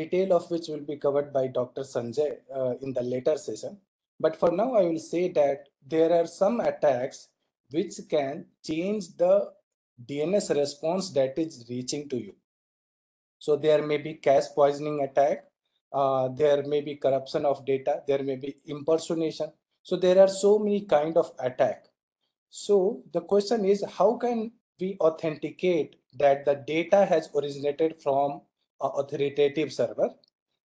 detail of which will be covered by Dr. Sanjay in the later session. But for now, I will say that there are some attacks which can change the DNS response that is reaching to you. So there may be cache poisoning attack, there may be corruption of data, there may be impersonation. So there are so many kind of attack. So the question is, how can we authenticate that the data has originated from an authoritative server?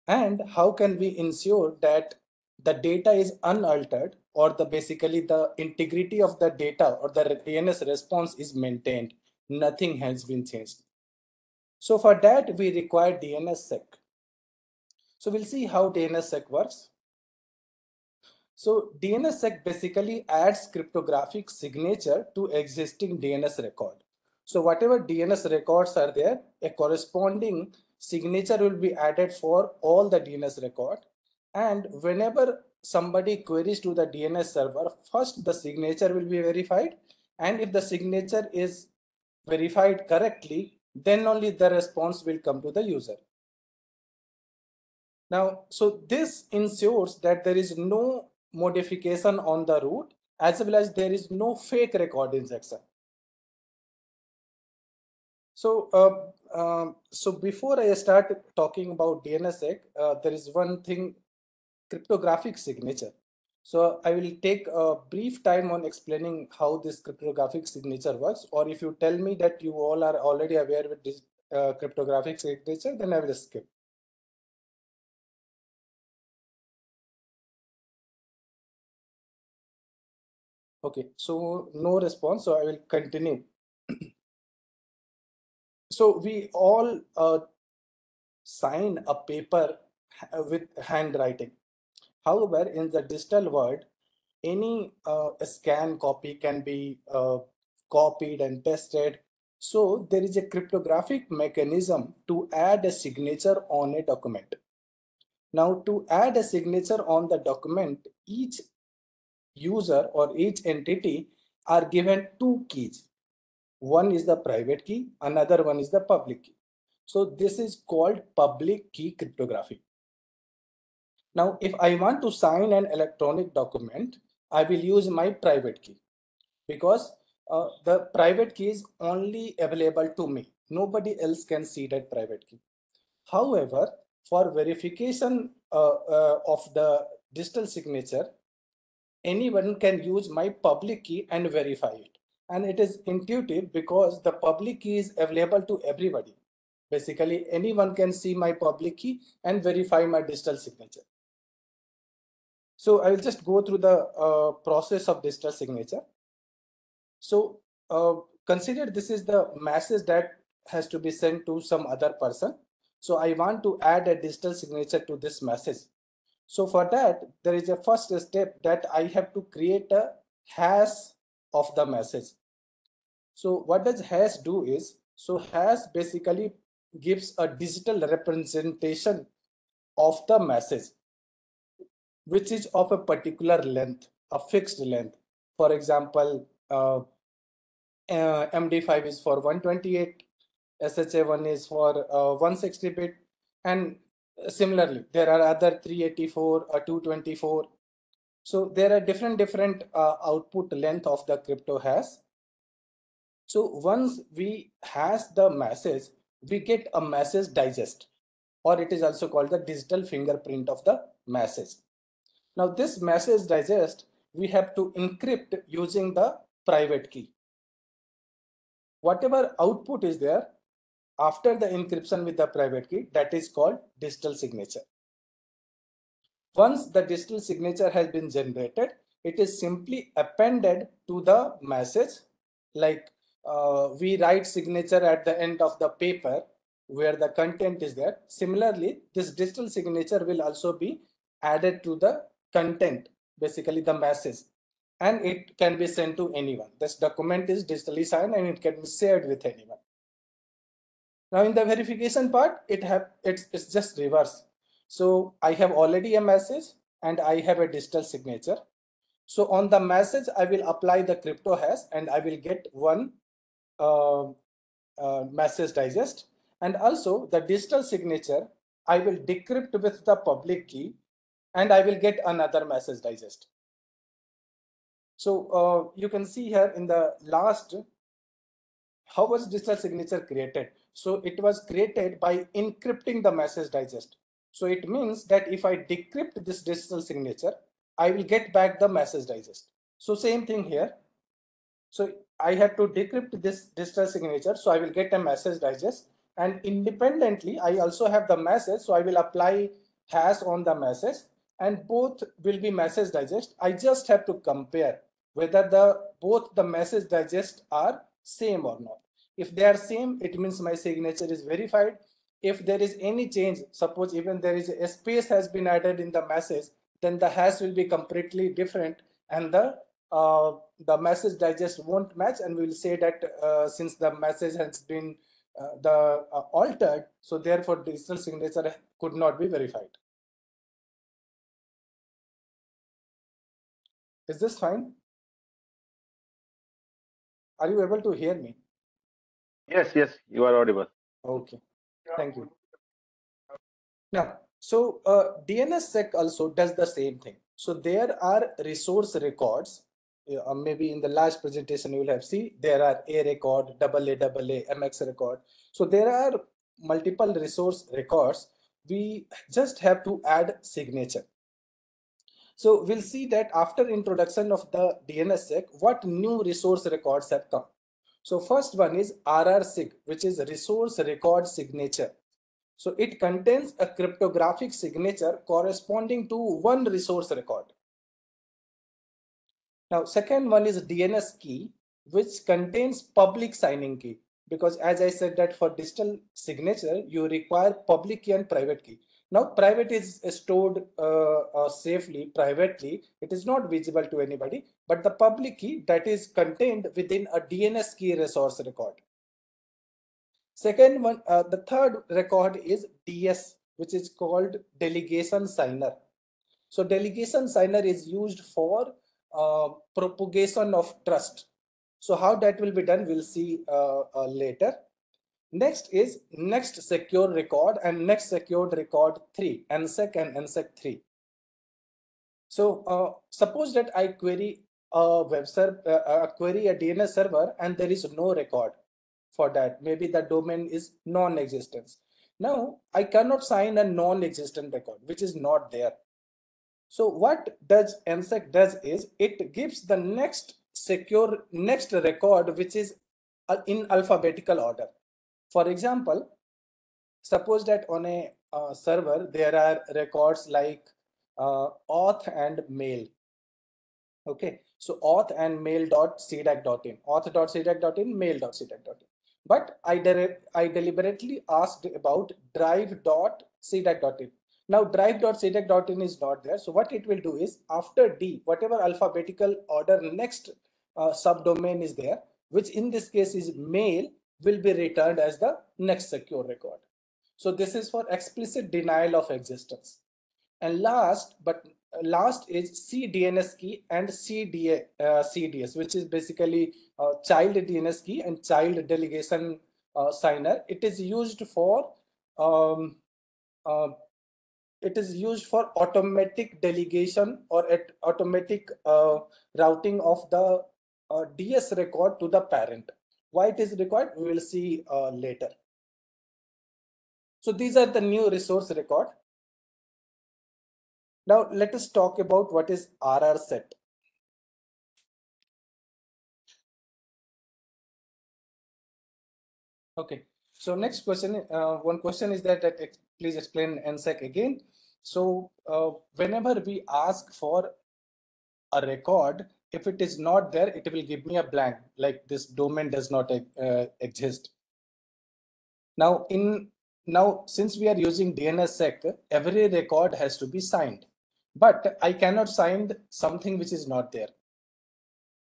And how can we ensure that the data is unaltered, or basically the integrity of the data or the DNS response is maintained? Nothing has been changed. So for that, we require DNSSEC. So we'll see how DNSSEC works. So DNSSEC basically adds cryptographic signature to existing DNS record. So whatever DNS records are there, a corresponding signature will be added for all the DNS record. And whenever somebody queries to the DNS server, first the signature will be verified. And if the signature is verified correctly, then only the response will come to the user. Now, so this ensures that there is no modification on the root, as well as there is no fake record injection. So, so before I start talking about DNSSEC, there is one thing, cryptographic signature. So I will take a brief time on explaining how this cryptographic signature works, or if you tell me that you all are already aware with this cryptographic signature, then I will skip. Okay, so no response, so I will continue. So we all sign a paper with handwriting. However, in the digital world, any scan copy can be copied and pasted. So there is a cryptographic mechanism to add a signature on a document. Now, to add a signature on the document, each user or each entity are given two keys. One is the private key, another one is the public key. So this is called public key cryptography. Now, if I want to sign an electronic document, I will use my private key, because the private key is only available to me. Nobody else can see that private key. However, for verification of the digital signature, anyone can use my public key and verify it. And it is intuitive because the public key is available to everybody. Basically, anyone can see my public key and verify my digital signature. So I will just go through the process of digital signature. So consider this is the message that has to be sent to some other person. So I want to add a digital signature to this message. So for that, there is a first step that I have to create a hash of the message. So what does hash do is, so hash basically gives a digital representation of the message, which is of a particular length, a fixed length. For example, MD5 is for 128, SHA1 is for 160 bit, and similarly, there are other 384, 224. So there are different output length of the crypto hash. So once we hash the message, we get a message digest, or it is also called the digital fingerprint of the message. Now this message digest, we have to encrypt using the private key. Whatever output is there after the encryption with the private key, that is called digital signature. Once the digital signature has been generated, it is simply appended to the message, like we write signature at the end of the paper where the content is there. Similarly, this digital signature will also be added to the content, basically the message, and it can be sent to anyone. This document is digitally signed and it can be shared with anyone. Now in the verification part, it's just reverse. So I have already a message and I have a digital signature. So on the message, I will apply the crypto hash and I will get one message digest. And also the digital signature, I will decrypt with the public key and I will get another message digest. So you can see here in the last, how was digital signature created? So it was created by encrypting the message digest. So it means that if I decrypt this digital signature, I will get back the message digest. So same thing here. So I have to decrypt this digital signature. So I will get a message digest, and independently, I also have the message. So I will apply hash on the message and both will be message digest. I just have to compare whether both the message digest are same or not. If they are same, it means my signature is verified. If there is any change, suppose even there is a space has been added in the message, then the hash will be completely different and the message digest won't match, and we will say that since the message has been altered, so therefore digital signature could not be verified. Is this fine? Are you able to hear me? Yes, you are audible. Okay, thank you. Now, so DNSSEC also does the same thing. So there are resource records. Maybe in the last presentation you will have seen there are A record, AA, MX record. So there are multiple resource records. We just have to add signature. So we'll see that after introduction of the DNSSEC, what new resource records have come. So first one is RRSIG, which is resource record signature. So it contains a cryptographic signature corresponding to one resource record. Now, second one is DNS key, which contains public signing key, because as I said that for digital signature, you require public key and private key. Now, private is stored safely, privately. It is not visible to anybody, but the public key that is contained within a DNS key resource record. Second one, the third record is DS, which is called delegation signer. So delegation signer is used for propagation of trust. So how that will be done, we'll see later. Next is next secure record and next secured record 3, NSEC and NSEC 3. So suppose that I query a web server, query a DNS server, and there is no record for that. Maybe the domain is non-existence. Now I cannot sign a non-existent record, which is not there. So what does NSEC does is it gives the next record, which is in alphabetical order. For example, suppose that on a server there are records like auth and mail. Okay, so auth and mail.cdac.in, auth.cdac.in, mail.cdac.in. But I deliberately asked about drive.cdac.in. Now drive.cdac.in is not there. So what it will do is after D, whatever alphabetical order next subdomain is there, which in this case is mail, will be returned as the next secure record. So this is for explicit denial of existence. And last is CDNS key and CDS, which is basically child DNS key and child delegation signer. It is used for automatic delegation or automatic routing of the DS record to the parent. Why it is required, we will see later. So these are the new resource record. Now let us talk about what is RR set. Okay, so next question, one question is that please explain NSEC again. So whenever we ask for a record, if it is not there, it will give me a blank, like this domain does not exist. Now since we are using DNSSEC, every record has to be signed, but I cannot sign something which is not there.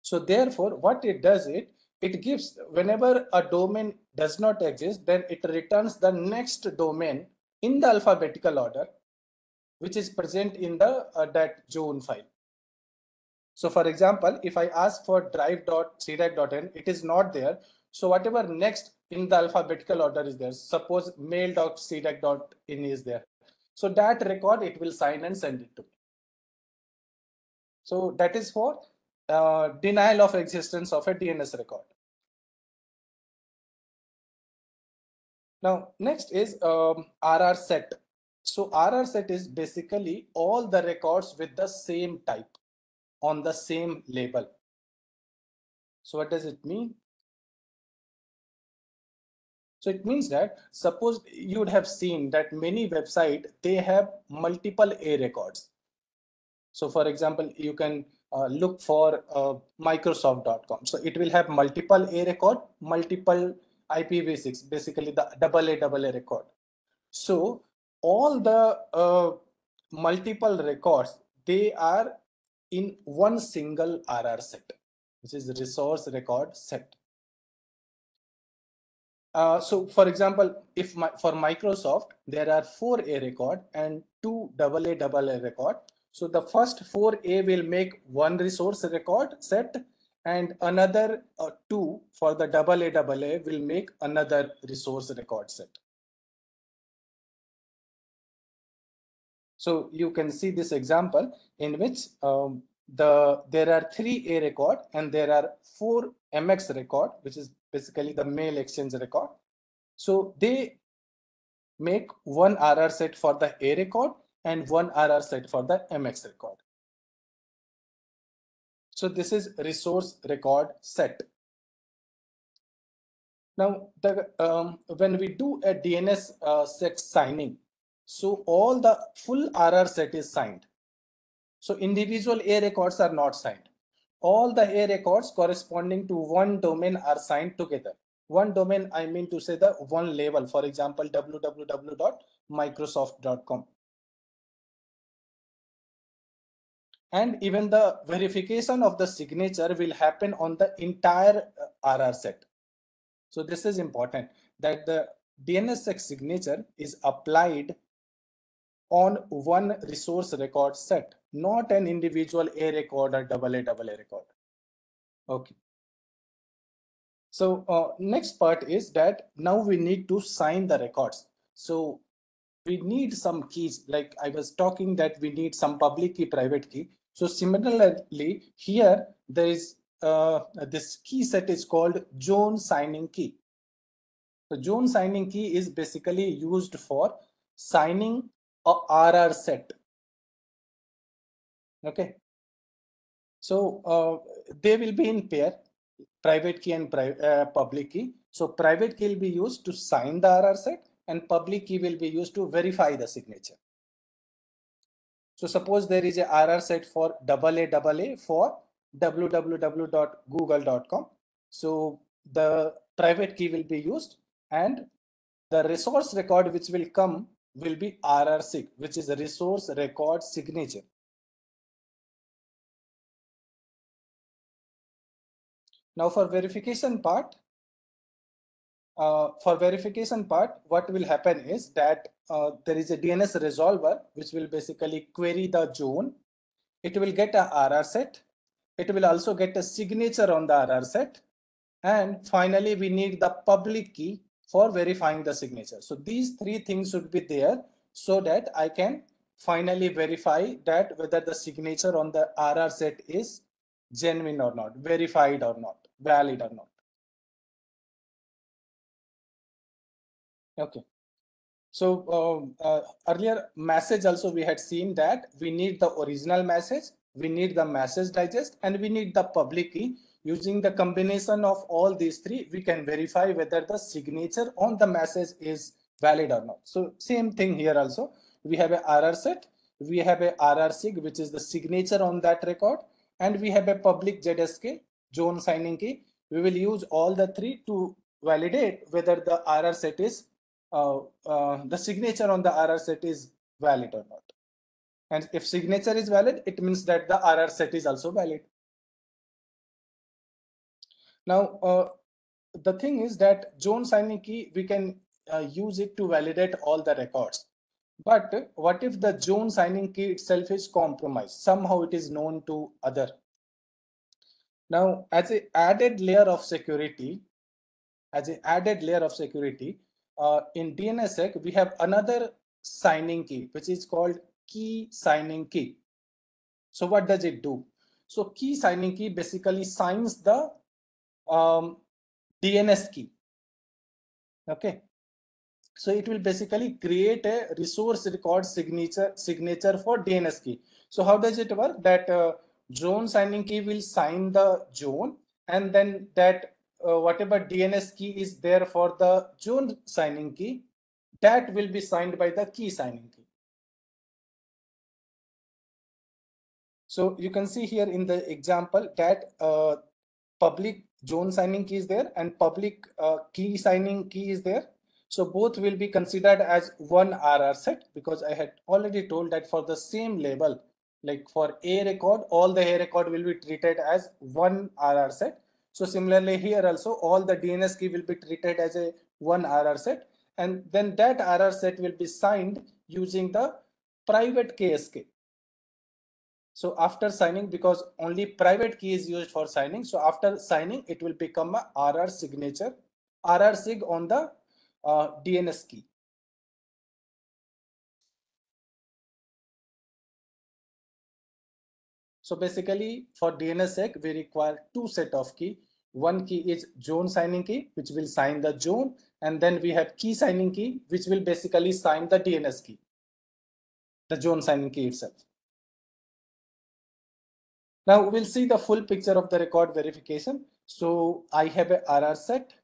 So therefore, what it does, it gives, whenever a domain does not exist, then it returns the next domain in the alphabetical order, which is present in the that zone file. So for example, if I ask for drive.c-dac.in, it is not there. So whatever next in the alphabetical order is there, suppose mail.c-dac.in is there. So that record it will sign and send it to me. So that is for denial of existence of a DNS record. Now next is RR set. So RR set is basically all the records with the same type on the same label. So what does it mean? So it means that suppose you would have seen that many websites, they have multiple A records. So for example, you can look for Microsoft.com. So it will have multiple A record, multiple IPv6, basically the AA record. So all the multiple records, they are in one single RR set, which is resource record set. So for example, if for Microsoft, there are 4 A record and 2 AA record. So the first 4A will make one resource record set, and another 2 for the AA will make another resource record set. So you can see this example in which there are 3 A record and there are 4 MX record, which is basically the mail exchange record. So they make one RR set for the A record and one RR set for the MX record. So this is resource record set. Now, when we do a DNSSEC signing, so all the full RR set is signed. So individual A records are not signed. All the A records corresponding to one domain are signed together. One domain, I mean to say the one label, for example, www.microsoft.com. And even the verification of the signature will happen on the entire RR set. So this is important, that the DNSSEC signature is applied on one resource record set, not an individual A record or AA record. Okay. So next part is that now we need to sign the records. So we need some keys, like I was talking that we need some public key, private key. So similarly, here there is this key set is called zone signing key. The zone signing key is basically used for signing a RR set. Okay. So they will be in pair, private key and public key. So private key will be used to sign the RR set and public key will be used to verify the signature. So suppose there is a RR set for AA for www.google.com. So the private key will be used and the resource record which will come will be RRSIG, which is a resource record signature. Now for verification part, what will happen is that there is a DNS resolver which will basically query the zone. It will get a RR set. It will also get a signature on the RR set. And finally, we need the public key for verifying the signature. So these 3 things should be there so that I can finally verify that whether the signature on the RR set is genuine or not, verified or not, valid or not. Okay. So earlier message also we had seen that we need the original message, we need the message digest, and we need the public key. Using the combination of all these 3, we can verify whether the signature on the message is valid or not. So same thing here also. We have a RR set, we have a RRSIG, which is the signature on that record, and we have a public ZSK, zone signing key. We will use all the 3 to validate whether the RR set is the signature on the RR set is valid or not. And if signature is valid, it means that the RR set is also valid. Now, the thing is that zone signing key, we can use it to validate all the records. But what if the zone signing key itself is compromised? Somehow it is known to other. Now, as an added layer of security, in DNSSEC, we have another signing key, which is called key signing key. So what does it do? So key signing key basically signs the DNS key. Okay. So it will basically create a resource record signature for DNS key. So how does it work? That zone signing key will sign the zone, and then that whatever DNS key is there for the zone signing key, that will be signed by the key signing key. So you can see here in the example that public zone signing key is there and public key signing key is there. So both will be considered as one RR set, because I had already told that for the same label, like for A record, all the A record will be treated as one RR set. So similarly here also, all the DNS key will be treated as a one RR set, and then that RR set will be signed using the private KSK. So after signing, because only private key is used for signing, so after signing, it will become a RR signature, RR sig on the DNS key. So basically for DNSSEC, we require two set of key. One key is zone signing key, which will sign the zone. And then we have key signing key, which will basically sign the DNS key, the zone signing key itself. Now we'll see the full picture of the record verification. So I have a RR set,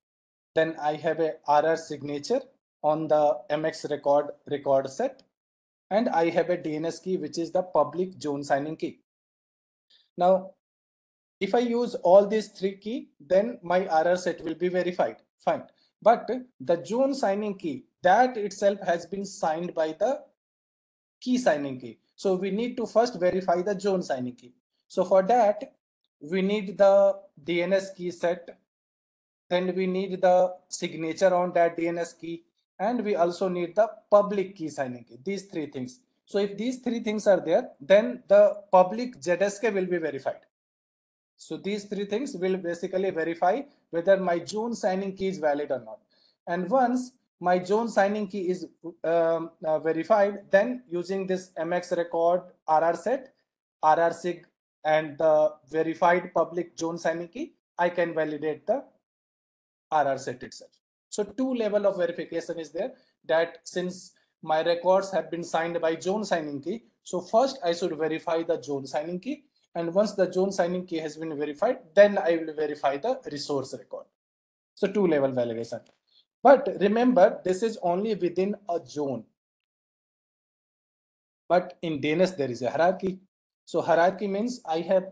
then I have a RR signature on the MX record set, and I have a DNS key, which is the public zone signing key. Now, if I use all these three key, then my RR set will be verified. Fine. But the zone signing key, that itself has been signed by the key signing key. So we need to first verify the zone signing key. So for that, we need the DNS key set. Then we need the signature on that DNS key. And we also need the public key signing key. These three things. So if these three things are there, then the public ZSK will be verified. So these three things will basically verify whether my zone signing key is valid or not. And once my zone signing key is verified, then using this MX record RR set, RR sig, and the verified public zone signing key, I can validate the RR set itself. So two level of verification is there, that since my records have been signed by zone signing key, so first I should verify the zone signing key. And once the zone signing key has been verified, then I will verify the resource record. So two level validation. But remember, this is only within a zone. But in DNS, there is a hierarchy. So hierarchy means I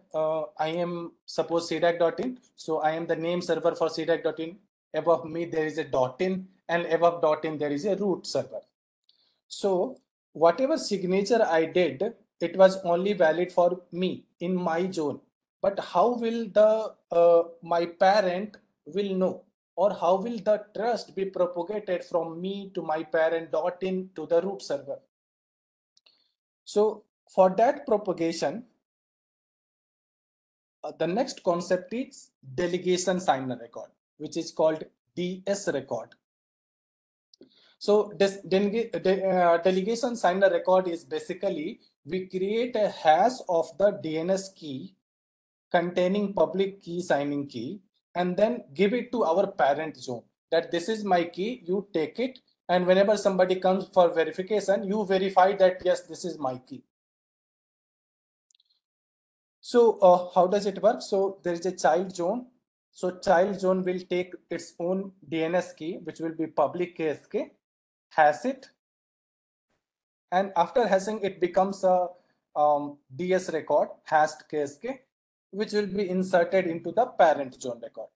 am suppose C-DAC.in. So I am the name server for C-DAC.in. Above me, there is a .in, and above .in, there is a root server. So whatever signature I did, it was only valid for me in my zone. But how will the my parent will know, or how will the trust be propagated from me to my parent .in to the root server? So for that propagation, the next concept is delegation signer record, which is called DS record. So this delegation signer record is basically we create a hash of the DNS key containing public key signing key, and then give it to our parent zone that this is my key, you take it, and whenever somebody comes for verification, you verify that yes, this is my key. So how does it work? So there is a child zone. So child zone will take its own DNS key, which will be public KSK, hash it, and after hashing it becomes a DS record, hashed KSK, which will be inserted into the parent zone record.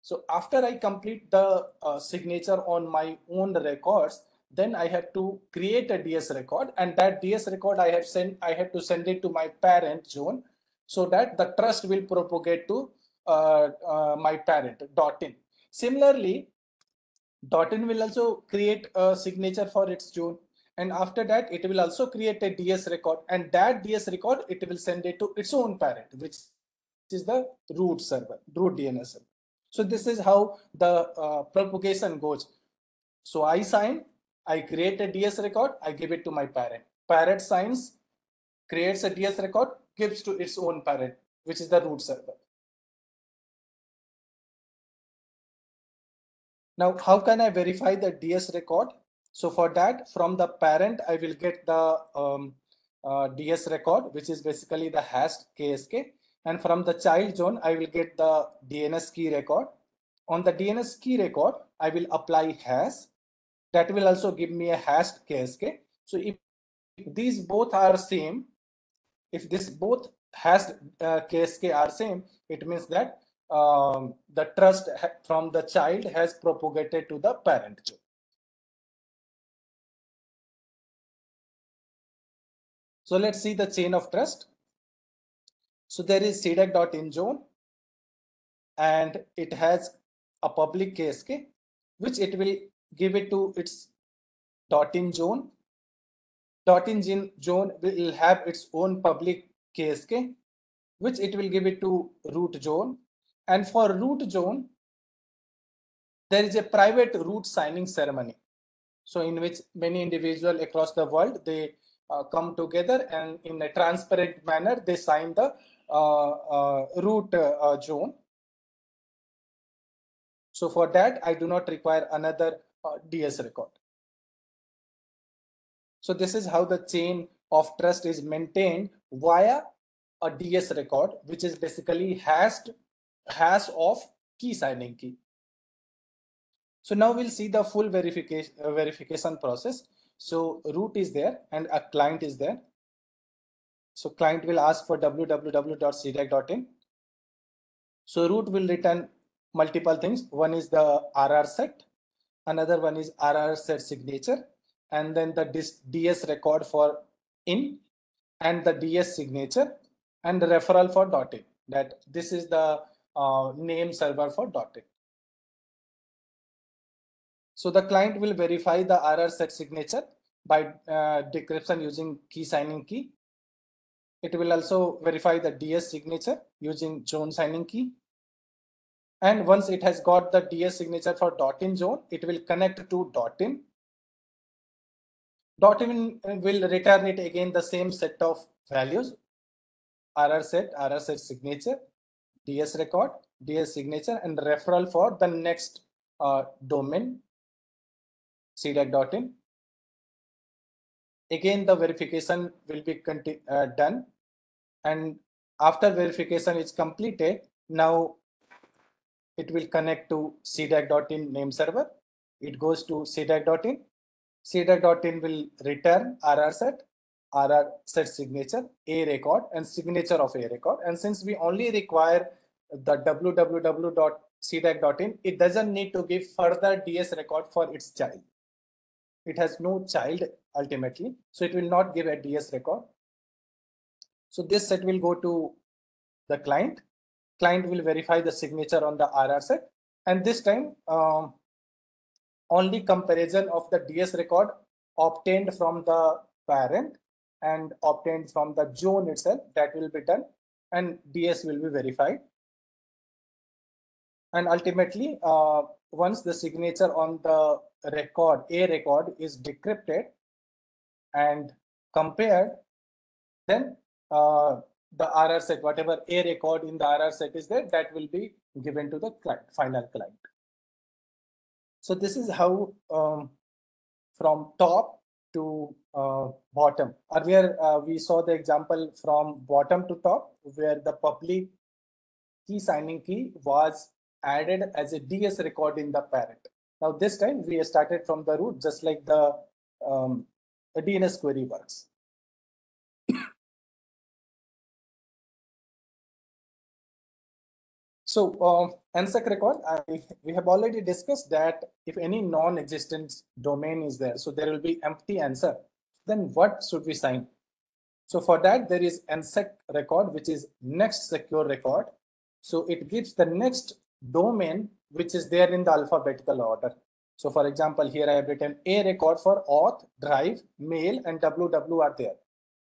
So after I complete the signature on my own records, then I have to create a DS record, and that DS record I have to send it to my parent zone, so that the trust will propagate to my parent .in. Similarly, .in will also create a signature for its zone, and after that it will also create a DS record, and that DS record it will send it to its own parent, which is the root server, root DNS server. So this is how the propagation goes. So I sign, I create a DS record, I give it to my parent. Parent signs, creates a DS record, gives to its own parent, which is the root server. Now, how can I verify the DS record? So for that, from the parent, I will get the DS record, which is basically the hashed KSK. And from the child zone, I will get the DNS key record. On the DNS key record, I will apply hash. That will also give me a hashed KSK. So if these both are same, if this both hashed KSK are same, it means that the trust from the child has propagated to the parent zone. So let's see the chain of trust. So there is C-DAC.in zone, and it has a public KSK, which it will give it to its .in zone. .in zone will have its own public KSK, which it will give it to root zone. And for root zone, there is a private root signing ceremony. So in which many individuals across the world, they come together and in a transparent manner, they sign the root zone. So for that, I do not require another DS record. So this is how the chain of trust is maintained via a DS record, which is basically hash of key signing key. So now we'll see the full verification process. So root is there and a client is there. So client will ask for www.cdac.in. So root will return multiple things. One is the RR set, another one is RR set signature, and then the DS record for in, and the DS signature, and the referral for .in. That this is the name server for .in. So the client will verify the RR set signature by decryption using key signing key. It will also verify the DS signature using zone signing key. And once it has got the DS signature for .in zone, it will connect to .in. .in will return it again the same set of values: RR set signature, DS record, DS signature, and referral for the next domain, C-DAC.in. Again, the verification will be done, and after verification is completed, now it will connect to C-DAC.in name server. It goes to C-DAC.in. C-DAC.in will return RR set signature, A record, and signature of A record. And since we only require the www.cdac.in, it doesn't need to give further DS record for its child. It has no child ultimately, so it will not give a DS record. So this set will go to the client. Client will verify the signature on the RR set, and this time only comparison of the DS record obtained from the parent and obtained from the zone itself, that will be done, and DS will be verified. And ultimately, once the signature on the record, A record, is decrypted and compared, then the RR set, whatever A record in the RR set is there, that will be given to the client, final client. So this is how from top to bottom. Earlier, we saw the example from bottom to top, where the public key signing key was added as a DS record in the parent. Now this time we started from the root, just like the DNS query works. So NSEC record, we have already discussed that if any non-existent domain is there, so there will be empty answer. Then what should we sign? So for that, there is NSEC record, which is next secure record. So it gives the next domain which is there in the alphabetical order. So for example, here I have written A record for auth, drive, mail, and www are there.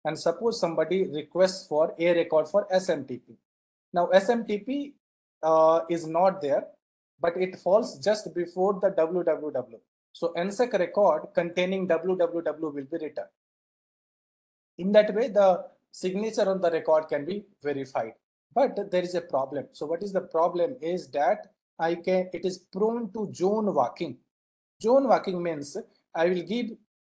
And suppose somebody requests for A record for SMTP. Now SMTP is not there, but it falls just before the www. So NSEC record containing www will be returned. In that way, the signature on the record can be verified. But there is a problem. So what is the problem is that it is prone to zone walking. Zone walking means I will give,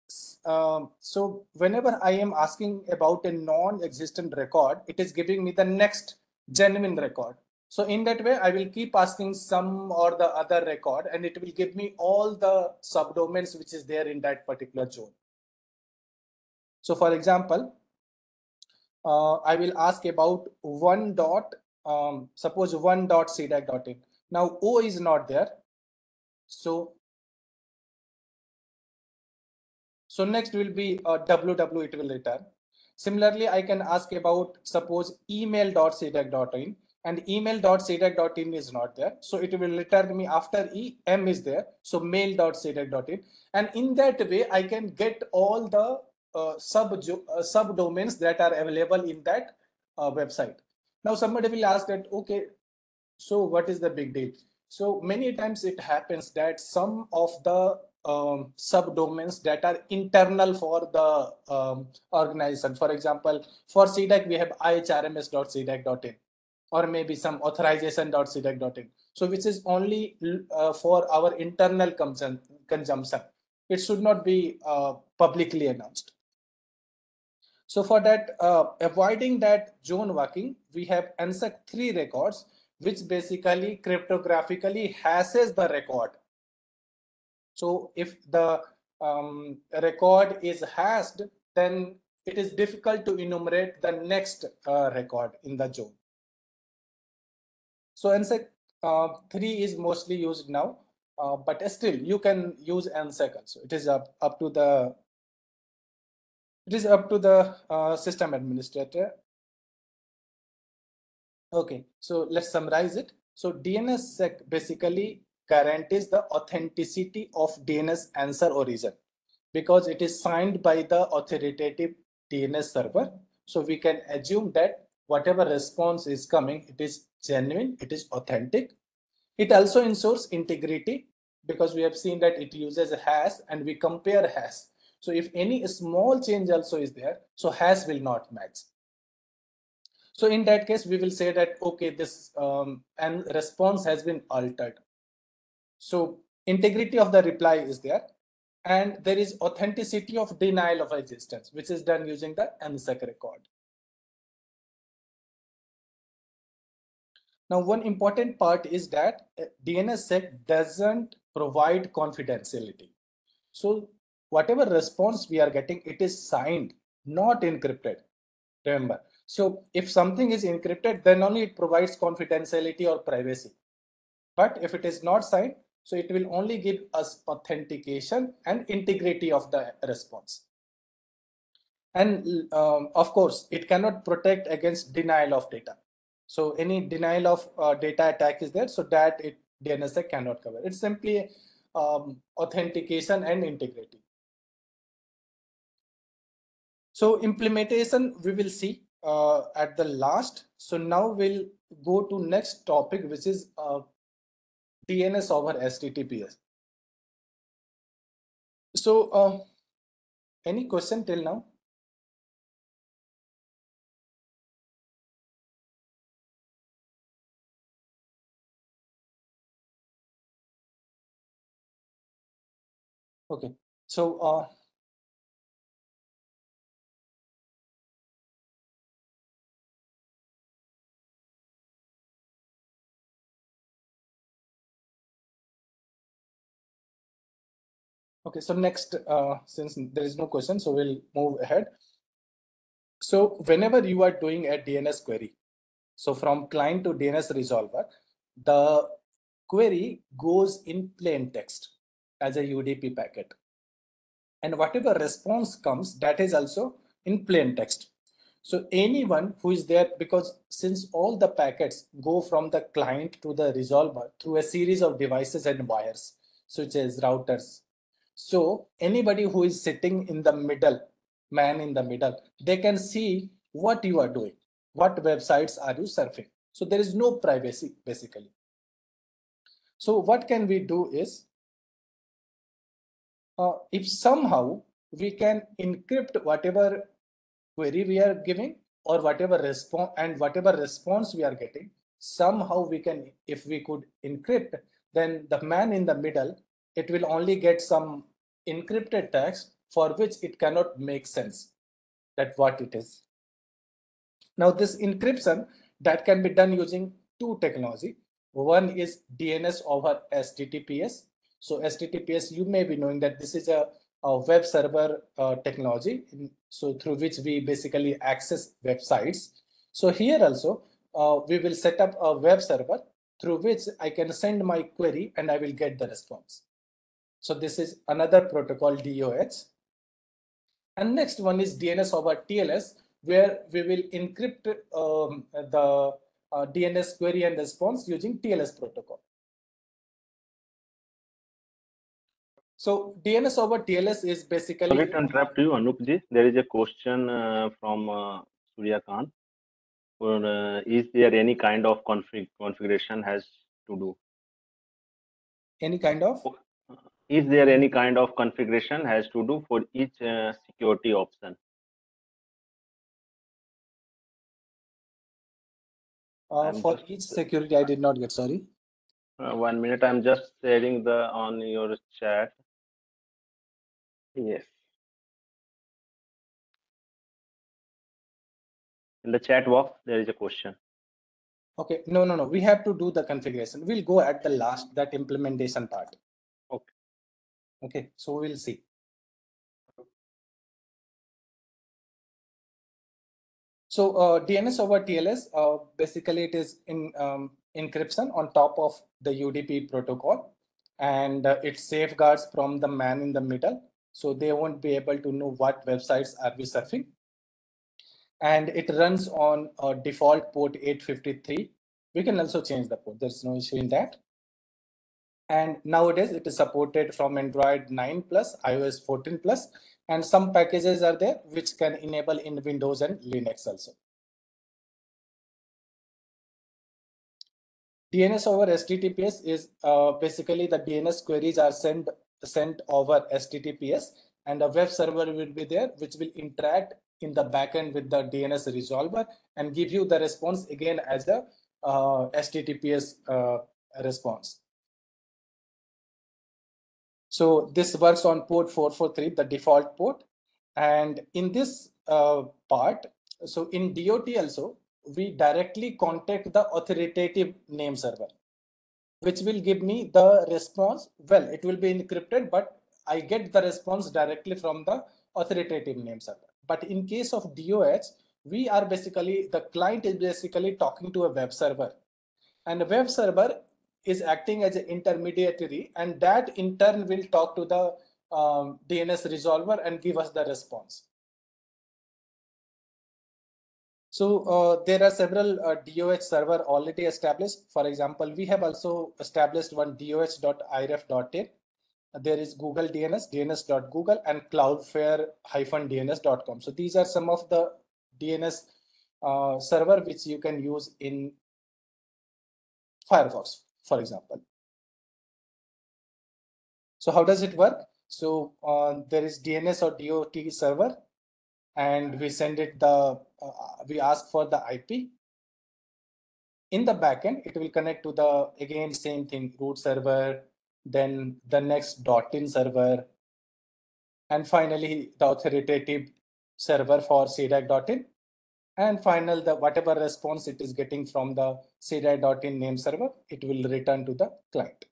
so whenever I am asking about a non-existent record, it is giving me the next genuine record. So in that way, I will keep asking some or the other record, and it will give me all the subdomains which is there in that particular zone. So for example, I will ask about one dot, suppose one dot C-DAC.in. Now O is not there. So next will be www, it will return. Similarly, I can ask about, suppose, email.cdac.in, and email.cdac.in is not there. So it will return me after em is there. So mail.cdac.in. And in that way, I can get all the subdomains that are available in that website. Now somebody will ask that, okay, so what is the big deal? So many times it happens that some of the subdomains that are internal for the organization. For example, for C-DAC, we have ihrms.cdac.in, or maybe some authorization.cdac.in. So which is only for our internal consumption. It should not be publicly announced. So for that, avoiding that zone walking, we have NSEC 3 records, which basically cryptographically hashes the record. So if the record is hashed, then it is difficult to enumerate the next record in the zone. So NSEC 3 is mostly used now, but still you can use NSEC also. It is up to the system administrator. Okay, so let's summarize it. So DNSSEC basically guarantees the authenticity of DNS answer origin because it is signed by the authoritative DNS server. So we can assume that whatever response is coming, it is genuine, it is authentic. It also ensures integrity because we have seen that it uses a hash and we compare hash. So if any small change also is there, so hash will not match. So in that case, we will say that, okay, this and response has been altered. So integrity of the reply is there, and there is authenticity of denial of existence, which is done using the NSEC record. Now, one important part is that DNSSEC doesn't provide confidentiality. So whatever response we are getting, it is signed, not encrypted. Remember, so if something is encrypted, then only it provides confidentiality or privacy. But if it is not signed, so it will only give us authentication and integrity of the response. And of course, it cannot protect against denial of data. So any denial of data attack is there, so that DNSSEC cannot cover. It's simply authentication and integrity. So implementation we will see at the last. So now we'll go to next topic, which is DNS over HTTPS. So any question till now? Okay, so okay, so next, since there is no question, so we'll move ahead. So whenever you are doing a DNS query, so from client to DNS resolver, the query goes in plain text as a UDP packet. And whatever response comes, that is also in plain text. So anyone who is there, because since all the packets go from the client to the resolver through a series of devices and wires, switches, routers. So anybody who is sitting in the middle, man in the middle, they can see what you are doing, what websites are you surfing. So there is no privacy basically. So what can we do is, if somehow we can encrypt whatever query we are giving or whatever response we are getting, somehow we can, if we could encrypt, then the man in the middle, it will only get some encrypted text for which it cannot make sense that what it is. Now this encryption that can be done using two technology. One is DNS over HTTPS. So HTTPS, you may be knowing that this is a web server technology, so through which we basically access websites. So here also we will set up a web server through which I can send my query and I will get the response. So this is another protocol, DoH. And next one is DNS over TLS, where we will encrypt the DNS query and response using TLS protocol. So DNS over TLS is basically. Sorry to interrupt you, Anoop ji. There is a question from Surya Khan. Is there any kind of configuration has to do? Any kind of? Is there any kind of configuration has to do for each security option? For each security, I did not get, sorry. 1 minute, I'm just sharing on your chat. Yes. In the chat box, there is a question. Okay, no. We have to do the configuration. We'll go at the last, that implementation part. Okay. Okay, so we'll see. So DNS over TLS, basically it is in encryption on top of the UDP protocol, and it safeguards from the man in the middle. So they won't be able to know what websites are we surfing. And it runs on default port 853. We can also change the port. There's no issue in that. And nowadays it is supported from Android 9 plus, iOS 14 plus, and some packages are there which can enable in Windows and Linux also. DNS over HTTPS is basically the DNS queries are sent over HTTPS, and a web server will be there which will interact in the backend with the DNS resolver and give you the response again as a HTTPS response. So this works on port 443, the default port. And in this part, so in DoT also, we directly contact the authoritative name server, which will give me the response. Well, it will be encrypted, but I get the response directly from the authoritative name server. But in case of DoH, we are basically, the client is basically talking to a web server, and the web server is acting as an intermediary, and that in turn will talk to the DNS resolver and give us the response. So there are several DoH server already established. For example, we have also established one DoH.iref.in. There is Google DNS, DNS.google, and Cloudflare-DNS.com. So these are some of the DNS server which you can use in Firefox, for example. So how does it work? So there is DNS or DoT server, and we send it we ask for the IP. In the backend, it will connect to the, again, same thing, root server, then the next .in server, and finally the authoritative server for C-DAC.in, and final, the whatever response it is getting from the C-DAC.in name server, it will return to the client.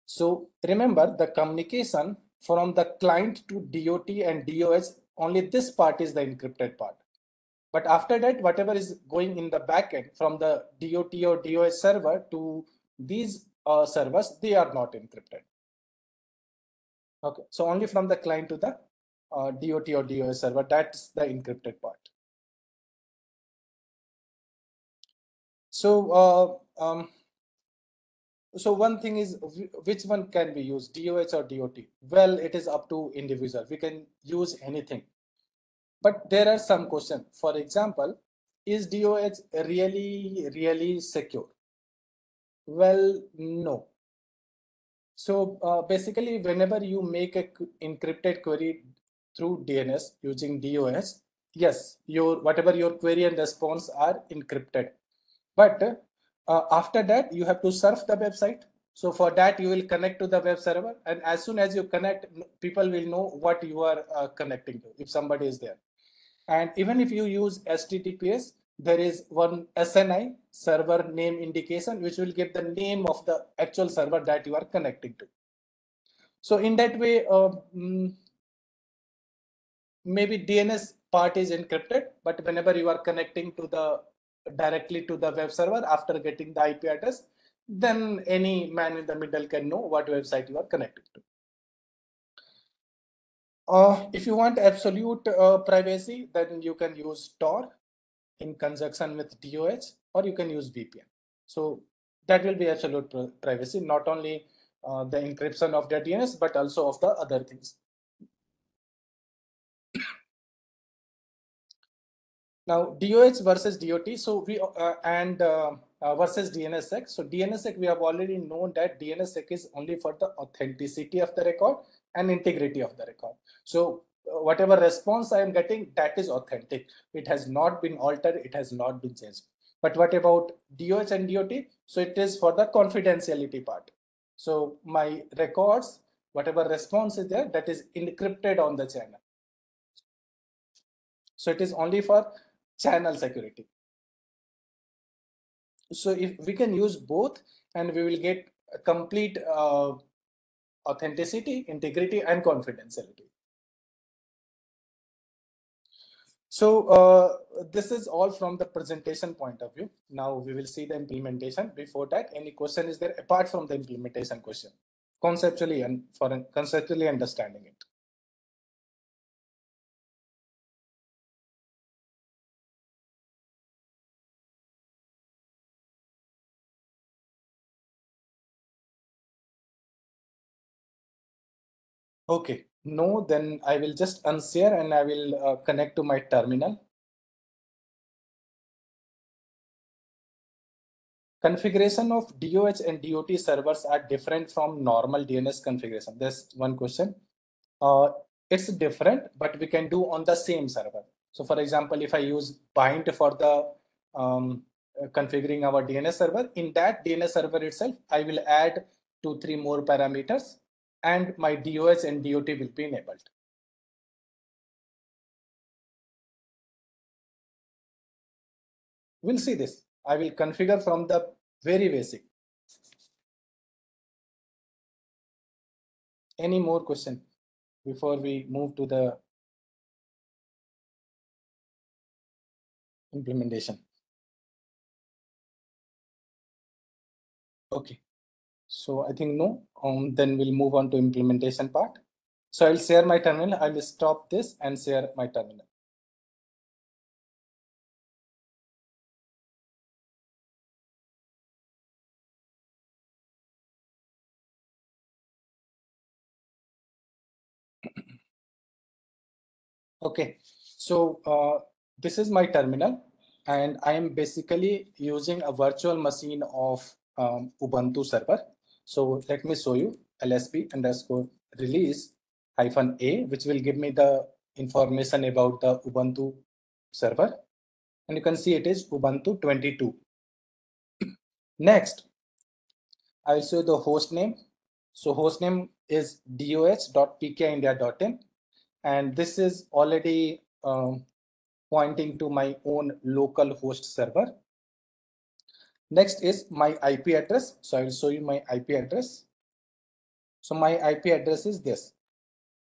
So remember, the communication from the client to DoT and DoH, only this part is the encrypted part. But after that, whatever is going in the backend from the DoT or DoH server to these servers, they are not encrypted. Okay, so only from the client to the DoT or DoH server, that's the encrypted part. So so one thing is, which one can we use, DoH or DoT? Well, it is up to individual. We can use anything. But there are some questions. For example, is DoH really secure? Well, no. So basically, whenever you make a encrypted query through DNS using DoH, yes, whatever your query and response are encrypted. But after that, you have to surf the website. So for that, you will connect to the web server, and as soon as you connect, people will know what you are connecting to if somebody is there. And even if you use HTTPS, there is one SNI, server name indication, which will give the name of the actual server that you are connecting to. So in that way, maybe DNS part is encrypted, but whenever you are connecting to directly to the web server after getting the IP address, then any man in the middle can know what website you are connected to. If you want absolute privacy, then you can use Tor in conjunction with DoH, or you can use VPN. So that will be absolute privacy, not only the encryption of the DNS, but also of the other things. Now DoH versus DoT. So we versus DNSSEC. So DNSSEC, we have already known that DNSSEC is only for the authenticity of the record and integrity of the record. So whatever response I am getting, that is authentic. It has not been altered. It has not been changed. But what about DoH and DoT? So it is for the confidentiality part. So my records, whatever response is there, that is encrypted on the channel. So it is only for channel security. So if we can use both, and we will get a complete authenticity, integrity, and confidentiality. So this is all from the presentation point of view. Now we will see the implementation. Before that, any question is there apart from the implementation question, conceptually and for conceptually understanding it? Okay, no, then I will just unshare and I will connect to my terminal. Configuration of DoH and DoT servers are different from normal DNS configuration. There's one question. It's different, but we can do on the same server. So for example, if I use bind for the configuring our DNS server, in that DNS server itself, I will add 2-3 more parameters, and my DoH and DoT will be enabled. We'll see this. I will configure from the very basic. Any more question before we move to the implementation? Okay, so I think no. Then we'll move on to implementation part. So I'll share my terminal. I will stop this and share my terminal. Okay, so this is my terminal, and I am basically using a virtual machine of Ubuntu server. So let me show you lsp_release-a, which will give me the information about the Ubuntu server. And you can see it is Ubuntu 22. Next, I will show you the host name. So host name is doh.pkindia.in. And this is already pointing to my own local host server. Next is my IP address. So I will show you my IP address. So my IP address is this: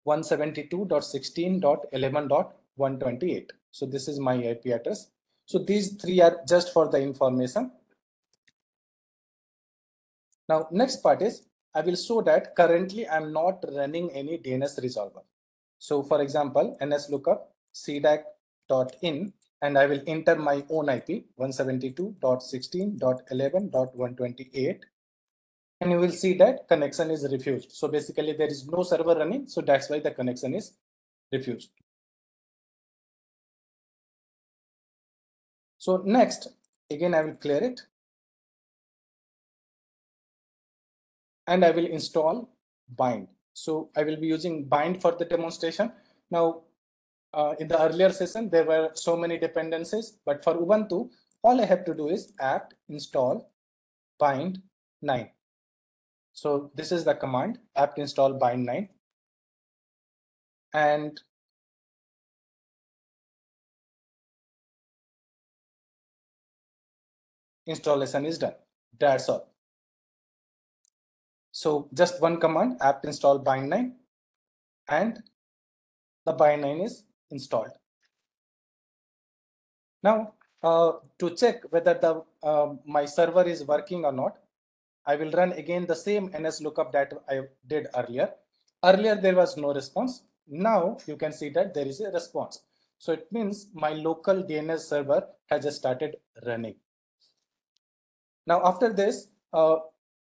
172.16.11.128. So this is my IP address. So these three are just for the information. Now, next part is I will show that currently I'm not running any DNS resolver. So for example, nslookup C-DAC.in, and I will enter my own IP 172.16.11.128. And you will see that connection is refused. So basically there is no server running. So that's why the connection is refused. So next, again, I will clear it. And I will install bind. So I will be using bind for the demonstration. Now, in the earlier session, there were so many dependencies, but for Ubuntu, all I have to do is apt install bind 9. So this is the command, apt install bind 9. And installation is done. That's all. So just one command, apt install bind 9, and the bind 9 is installed. Now, to check whether the my server is working or not, I will run again the same NS lookup that I did earlier. Earlier, there was no response. Now you can see that there is a response. So it means my local DNS server has started running. Now after this,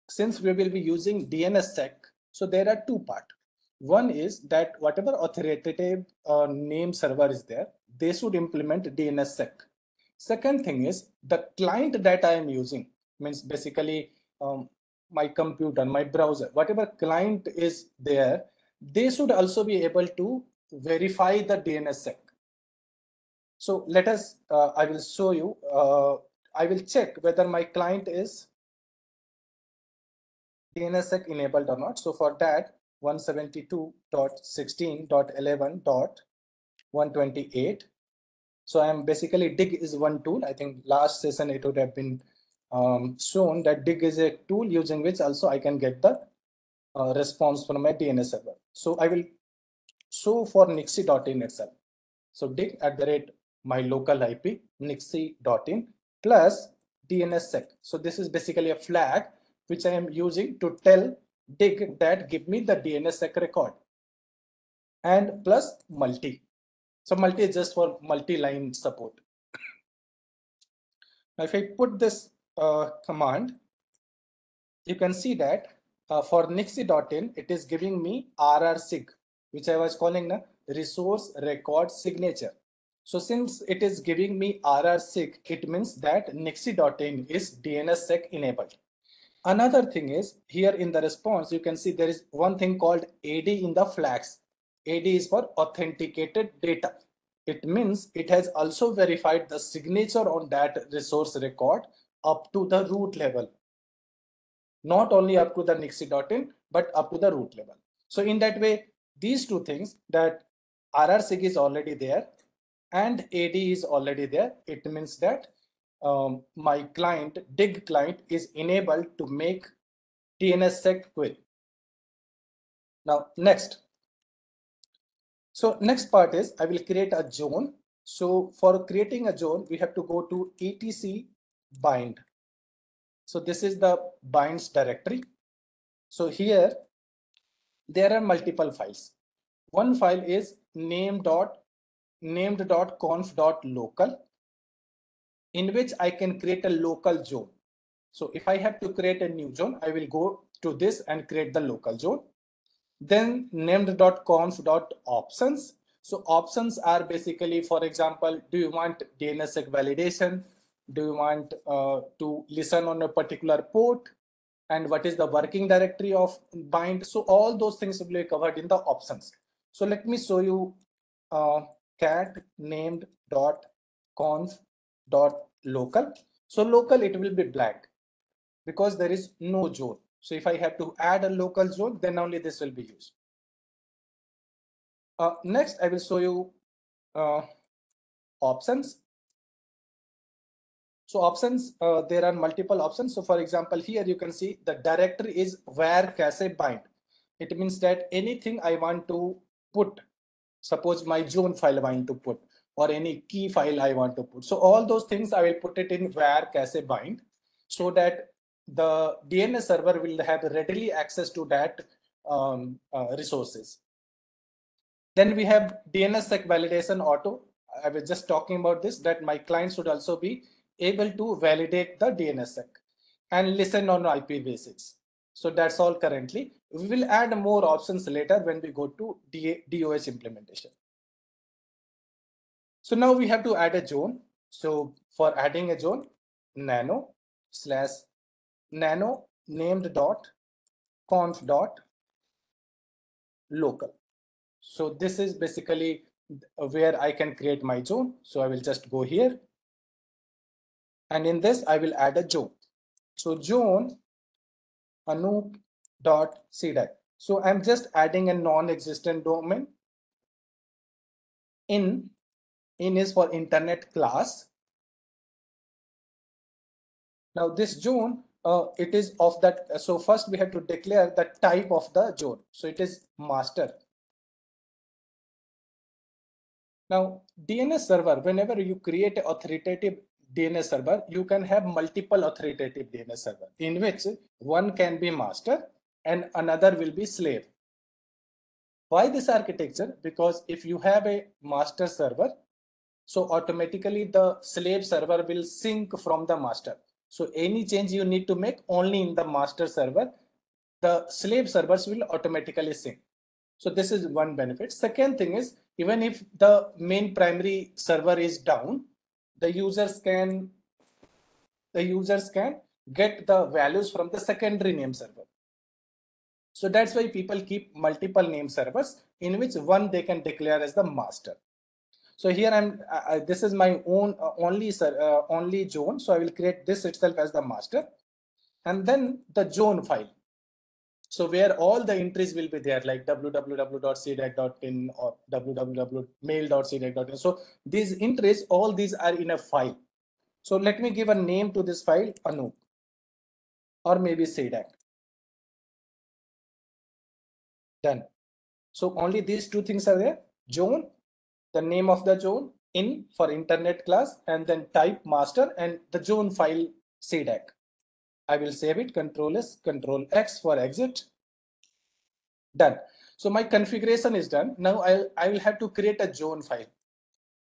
since we will be using DNSSEC, so there are two parts. One is that whatever authoritative name server is there, they should implement DNSSEC. Second thing is the client that I am using, means basically my computer, my browser, whatever client is there, they should also be able to verify the DNSSEC. So let us, I will show you, I will check whether my client is DNSSEC enabled or not. So for that, 172.16.11.128. So I'm basically dig is one tool. I think last session it would have been shown that dig is a tool using which also I can get the response from my DNS server. So I will show for nixie.in itself. So dig @ my local IP nixie.in plus DNSSEC. So this is basically a flag which I am using to tell dig that give me the DNSSEC record, and plus multi. So multi is just for multi-line support. Now if I put this command, you can see that for nixie.in, it is giving me RRSIG, which I was calling the resource record signature. So since it is giving me RRSIG, it means that nixie.in is DNSSEC enabled. Another thing is here in the response, you can see there is one thing called AD in the flags. AD is for authenticated data. It means it has also verified the signature on that resource record up to the root level. Not only up to the nixie.in, but up to the root level. So in that way, these two things, that RRSIG is already there and AD is already there, it means that my client, dig client, is enabled to make DNSSEC query. Now next. So next part is I will create a zone. So for creating a zone, we have to go to etc bind. So this is the binds directory. So here there are multiple files. One file is named.conf.local, in which I can create a local zone. So if I have to create a new zone, I will go to this and create the local zone. Then named.conf.options. So options are basically, for example, do you want DNSSEC validation? Do you want to listen on a particular port? And what is the working directory of bind? So all those things will be covered in the options. So let me show you cat named.conf.local. So local, it will be blank because there is no zone. So if I have to add a local zone, then only this will be used. Next, I will show you options. So options, there are multiple options. So for example, here you can see the directory is where cache bind. It means that anything I want to put, suppose my zone file I want to put, or any key file I want to put. So all those things I will put it in where cache bind, so that the DNS server will have readily access to that resources. Then we have DNSSEC validation auto. I was just talking about this, that my client should also be able to validate the DNSSEC and listen on IP basis. So that's all currently. We will add more options later when we go to DoH implementation. So now we have to add a zone. So for adding a zone, nano named dot conf dot local. So this is basically where I can create my zone. So I will just go here, and in this I will add a zone. So zone Anoop dot C-DAC. So I'm just adding a non-existent domain. In is for internet class. Now this zone, it is of that. So first we have to declare the type of the zone. So it is master. Now DNS server, whenever you create an authoritative DNS server, you can have multiple authoritative DNS server in which one can be master and another will be slave. Why this architecture? Because if you have a master server, so automatically the slave server will sync from the master. So any change you need to make only in the master server, the slave servers will automatically sync. So this is one benefit. Second thing is, even if the main primary server is down, the users can get the values from the secondary name server. So that's why people keep multiple name servers in which one they can declare as the master. So here this is my own only zone. So I will create this itself as the master, and then the zone file. So where all the entries will be there, like www.cdac.in or www.mail.cdac.in. So these entries, all these are in a file. So let me give a name to this file, Anoop, or maybe C-DAC. Done. So only these two things are there: zone, the name of the zone, in for internet class, and then type master, and the zone file C-DAC. I will save it, Control S, Control X for exit. Done. So my configuration is done. Now I will have to create a zone file.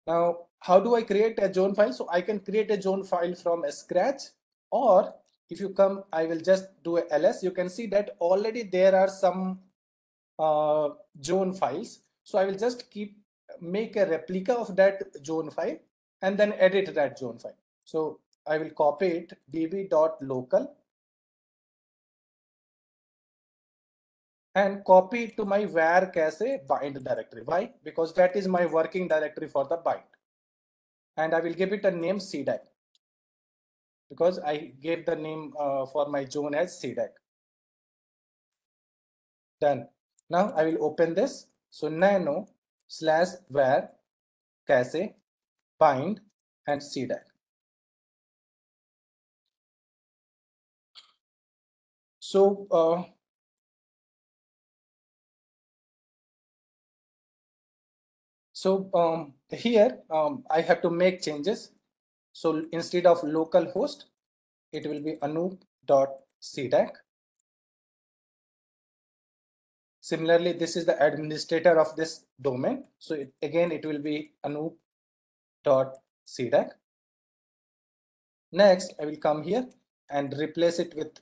Now, how do I create a zone file? So I can create a zone file from scratch, or if you come, I will just do a ls. You can see that already there are some zone files. So I will just make a replica of that zone file and then edit that zone file. So I will copy it, db.local, and copy it to my var cache bind directory. Why? Because that is my working directory for the bind. And I will give it a name C-DAC, because I gave the name for my zone as C-DAC. Done. Now I will open this. So nano/var cache bind and C-DAC. So here I have to make changes. So instead of localhost, it will be Anoop.cdac. Similarly, this is the administrator of this domain. So again, it will be Anoop.cdac. Next, I will come here and replace it with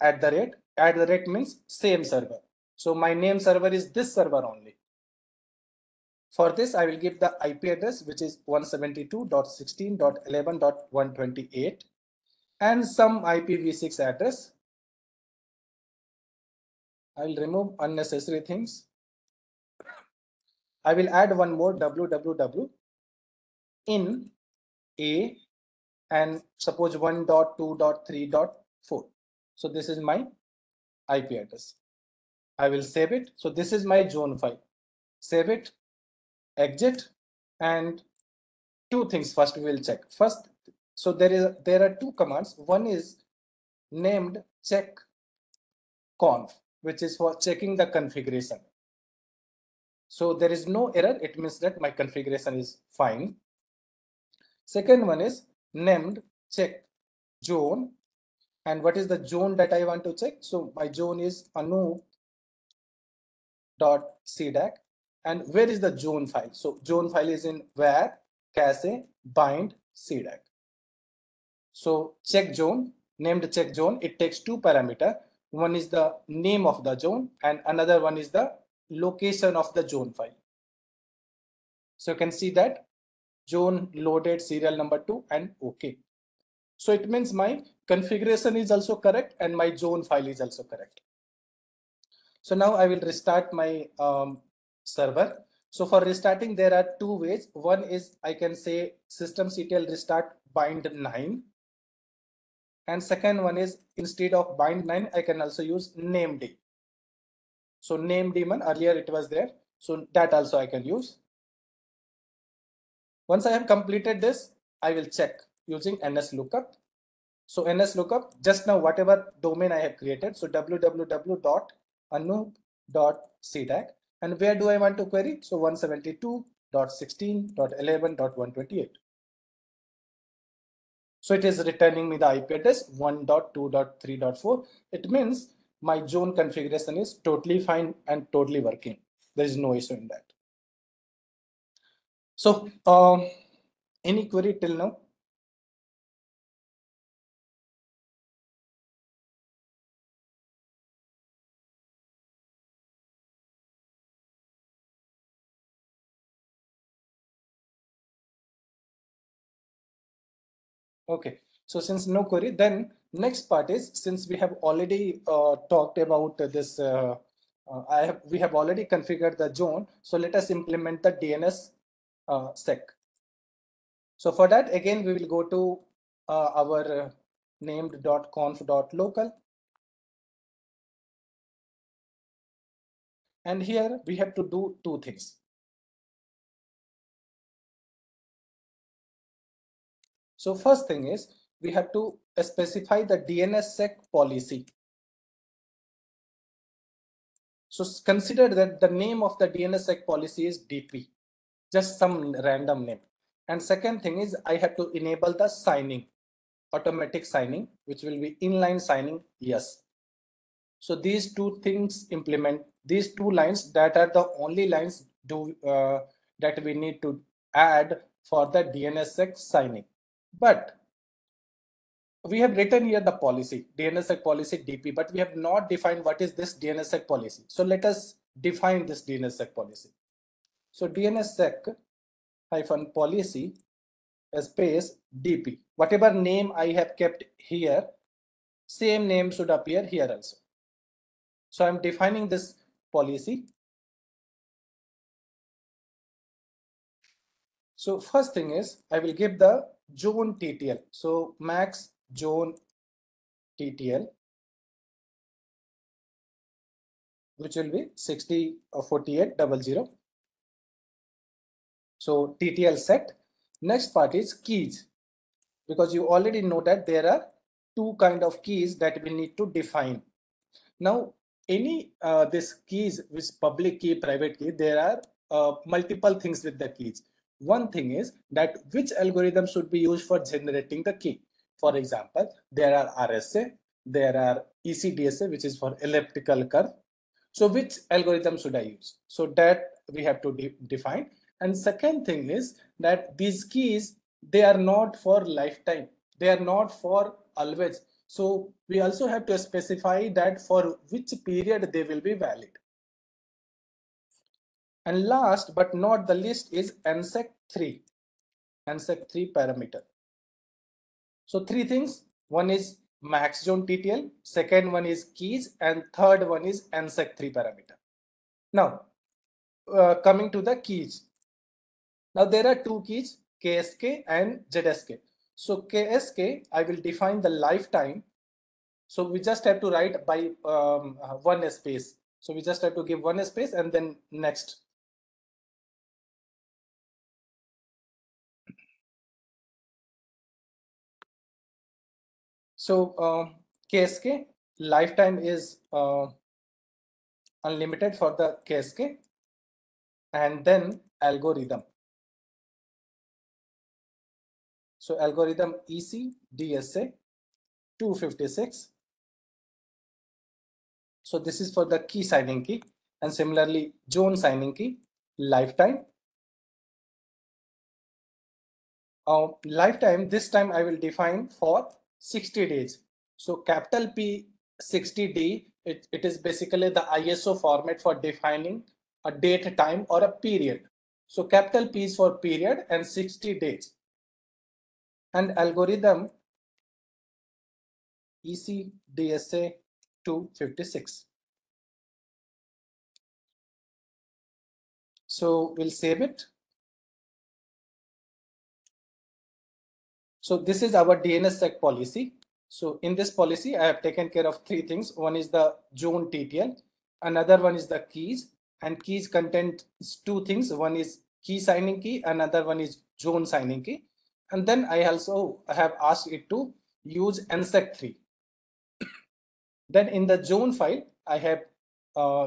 @ @ means same server. So my name server is this server only. For this, I will give the IP address, which is 172.16.11.128, and some IPv6 address. I will remove unnecessary things. I will add one more, www in a, and suppose 1.2.3.4. So this is my IP address. I will save it. So this is my zone file. Save it, exit, and two things first we will check. First, so there are two commands. One is named check conf, which is for checking the configuration. So there is no error. It means that my configuration is fine. Second one is named check zone. And what is the zone that I want to check? So my zone is Anoop.cdac. And where is the zone file? So zone file is in var cache bind cdac. So check zone, named check zone, it takes two parameters. One is the name of the zone and another one is the location of the zone file. So you can see that zone loaded serial number 2 and OK. So it means my configuration is also correct and my zone file is also correct. So now I will restart my server. So for restarting, there are two ways. One is I can say systemctl restart bind 9. And second one is instead of bind 9, I can also use named. So name daemon, earlier it was there. So that also I can use. Once I have completed this, I will check using NS lookup. So NS lookup, just now whatever domain I have created. So www.anoop.C-DAC. And where do I want to query? So 172.16.11.128. So it is returning me the IP address 1.2.3.4. It means my zone configuration is totally fine and totally working. There is no issue in that. So any query till now? Okay, so since no query, then next part is, since we have already talked about this, we have already configured the zone. So let us implement the DNS sec. So for that, again, we will go to our named.conf.local. And here we have to do two things. So first thing is we have to specify the DNSSEC policy. So consider that the name of the DNSSEC policy is DP, just some random name. And second thing is I have to enable the signing, automatic signing, which will be inline signing, yes. So these two things implement, these two lines that are the only lines that we need to add for the DNSSEC signing. But we have written here the policy, DNSSEC policy DP, but we have not defined what is this DNSSEC policy. So let us define this DNSSEC policy. So DNSSEC-policy space DP. Whatever name I have kept here, same name should appear here also. So I'm defining this policy. So first thing is I will give the zone TTL. So max zone TTL, which will be 604800. So TTL set. Next part is keys, because you already know that there are two kind of keys that we need to define. Now any this keys, which public key, private key, there are multiple things with the keys. One thing is that which algorithm should be used for generating the key. For example, there are RSA, there are ECDSA, which is for elliptical curve. So which algorithm should I use? So that we have to define. And second thing is that these keys, they are not for lifetime. They are not for always. So we also have to specify that for which period they will be valid. And last but not the least is NSEC3 parameter. So three things. One is max zone TTL, second one is keys, and third one is NSEC3 parameter. Now coming to the keys. Now there are two keys, KSK and ZSK. So KSK, I will define the lifetime. So we just have to write by one space. So we just have to give one space and then next. So KSK lifetime is unlimited for the KSK, and then algorithm. So algorithm ECDSA 256. So this is for the key signing key, and similarly zone signing key lifetime. Lifetime, this time I will define for 60 days. So capital P 60D, it is basically the ISO format for defining a date, time, or a period. So capital P is for period and 60 days. And algorithm ECDSA 256. So we'll save it. So this is our DNSSEC policy. So in this policy, I have taken care of three things. One is the zone TTL, another one is the keys, and keys contain two things. One is key signing key, another one is zone signing key. And then I also have asked it to use NSEC 3. Then in the zone file, I have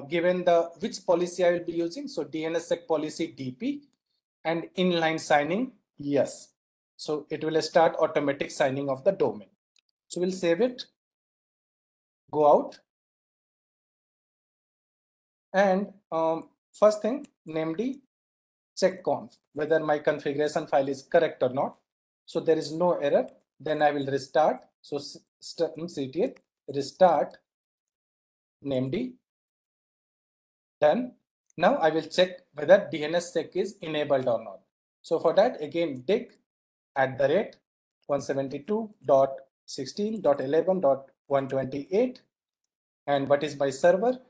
given the which policy I will be using. So DNSSEC-Policy DP and inline signing, yes. So it will start automatic signing of the domain. So we'll save it, go out, and first thing, named check conf, whether my configuration file is correct or not. So there is no error. Then I will restart. So CTL restart named done. Now I will check whether DNSSEC is enabled or not. So for that, again, dig @172.16.11.128. And what is my server?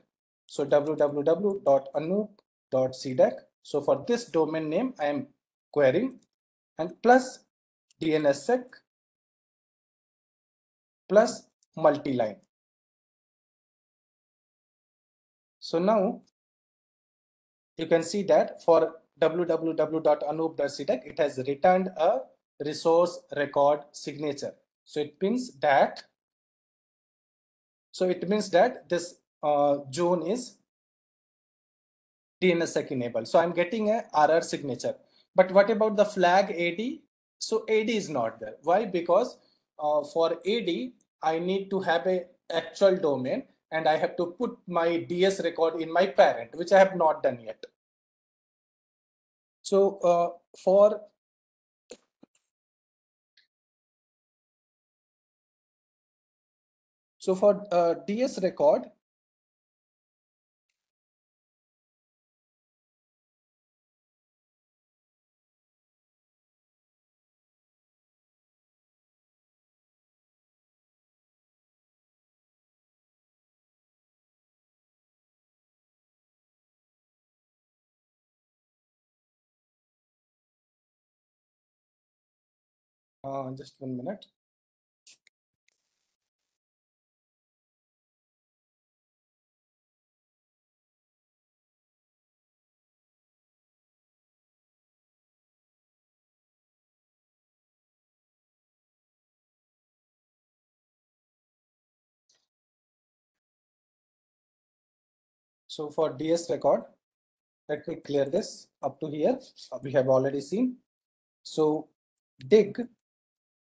So www.anoop.C-DAC. So for this domain name, I am querying and plus DNSSEC plus multi-line. So now you can see that for www.anoop.C-DAC, it has returned a resource record signature. So it means that this zone is DNSSEC enabled. So I'm getting a RR signature. But what about the flag AD? So AD is not there. Why? Because for AD, I need to have a actual domain and I have to put my DS record in my parent, which I have not done yet. So for DS record, just 1 minute. So for DS record, let me clear this up to here. We have already seen. So dig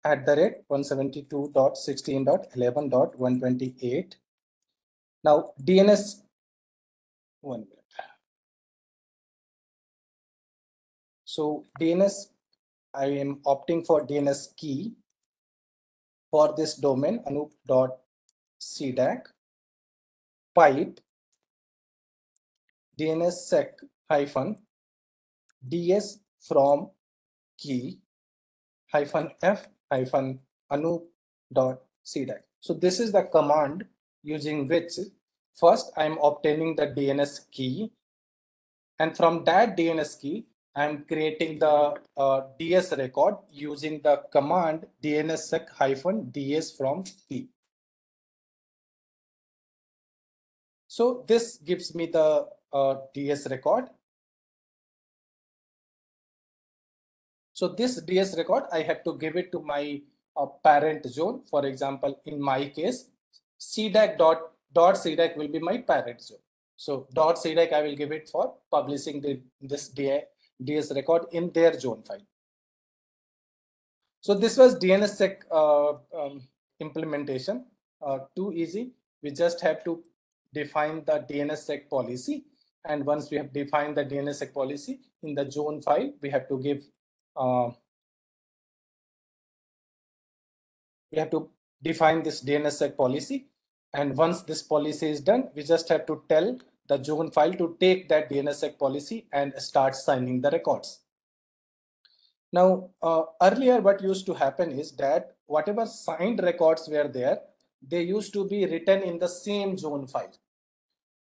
@172.16.11.128. Now DNS, 1 minute. So DNS, I am opting for DNS key for this domain Anoop.C-DAC pipe DNSSEC-DS from key -f Anoop.C-DAC. So this is the command using which first I'm obtaining the DNS key, and from that DNS key I'm creating the DS record using the command DNSSEC-DS from key. So this gives me the DS record. So this DS record, I have to give it to my parent zone. For example, in my case, C-DAC dot C-DAC will be my parent zone. So dot C-DAC I will give it for publishing this DS record in their zone file. So this was DNSSEC implementation. Too easy. We just have to define the DNSSEC policy. And once we have defined the DNSSEC policy in the zone file, we have to give we have to define this DNSSEC policy. And once this policy is done, we just have to tell the zone file to take that DNSSEC policy and start signing the records. Now, earlier what used to happen is that whatever signed records were there, they used to be written in the same zone file.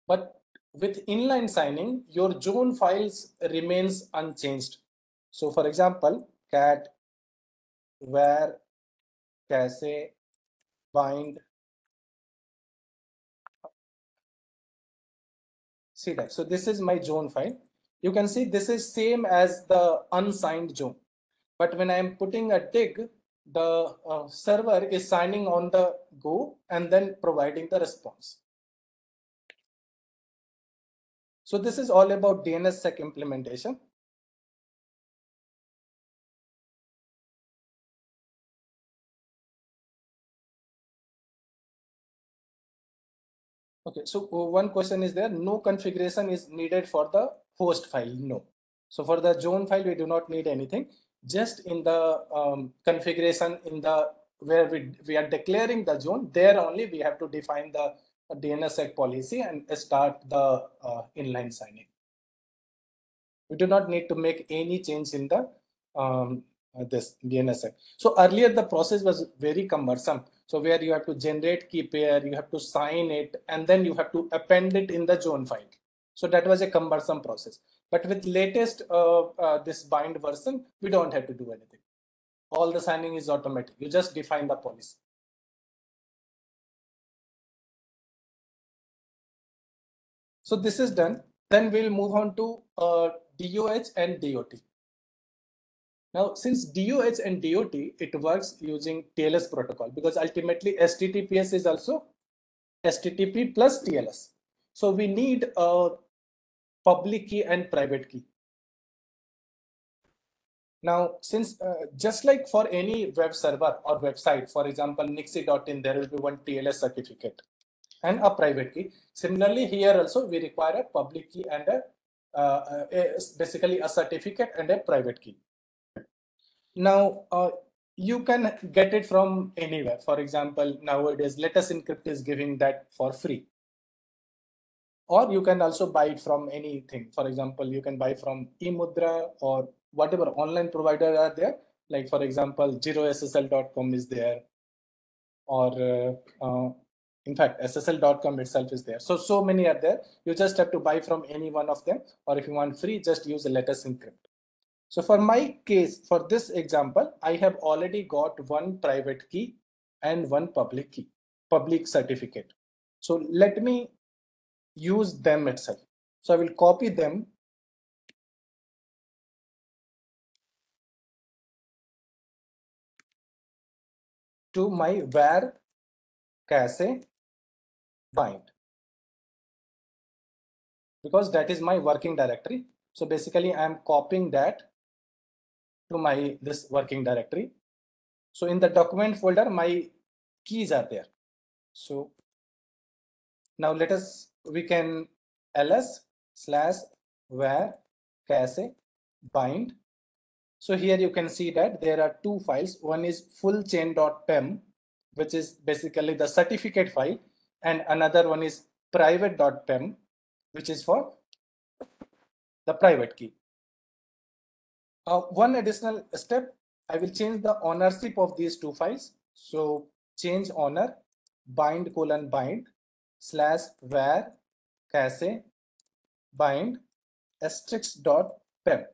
But with inline signing, your zone files remains unchanged. So for example, cat where cache bind C-DAC. So this is my zone file. You can see this is same as the unsigned zone. But when I am putting a dig, the server is signing on the go and then providing the response. So this is all about DNSSEC implementation. Okay, so one question is there, no configuration is needed for the host file, no. So for the zone file, we do not need anything. Just in the configuration in the where we are declaring the zone, there only we have to define the DNSSEC policy and start the inline signing. We do not need to make any change in the this DNSSEC. So earlier the process was very cumbersome. So where you have to generate key pair, you have to sign it, and then you have to append it in the zone file. So that was a cumbersome process. But with latest this bind version, we don't have to do anything. All the signing is automatic. You just define the policy. So this is done. Then we'll move on to DoH and DoT. Now, since DoH and DoT, it works using TLS protocol because ultimately HTTPS is also HTTP plus TLS. So we need a public key and private key. Now, since just like for any web server or website, for example, nixie.in, there will be one TLS certificate and a private key. Similarly, here also we require a public key and basically a certificate and a private key. Now, you can get it from anywhere. For example, nowadays, Latest Encrypt is giving that for free. Or you can also buy it from anything. For example, you can buy from eMudra or whatever online provider are there. Like for example, zerossl.com is there. Or in fact, ssl.com itself is there. So many are there. You just have to buy from any one of them. Or if you want free, just use the Latest Encrypt. So for my case, for this example, I have already got one private key and one public key, public certificate. So let me use them itself. So I will copy them to my where cache bind because that is my working directory. So basically I am copying that to my this working directory. So in the document folder, my keys are there. So now we can ls/where cache bind. So here you can see that there are two files. One is fullchain.pem, which is basically the certificate file, and another one is private.pem, which is for the private key. One additional step, I will change the ownership of these two files. So change owner bind:bind /where cache bind *.pem.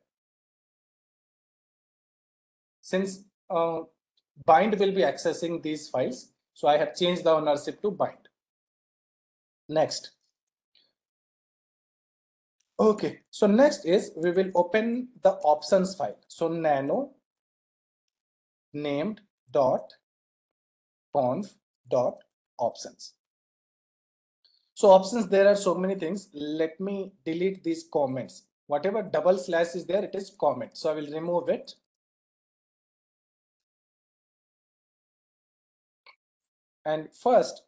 Since bind will be accessing these files, so I have changed the ownership to bind. Next. Okay, so next is we will open the options file. So nano named .conf.options. So options, there are so many things. Let me delete these comments. Whatever double slash is there, it is comment. So I will remove it. And first,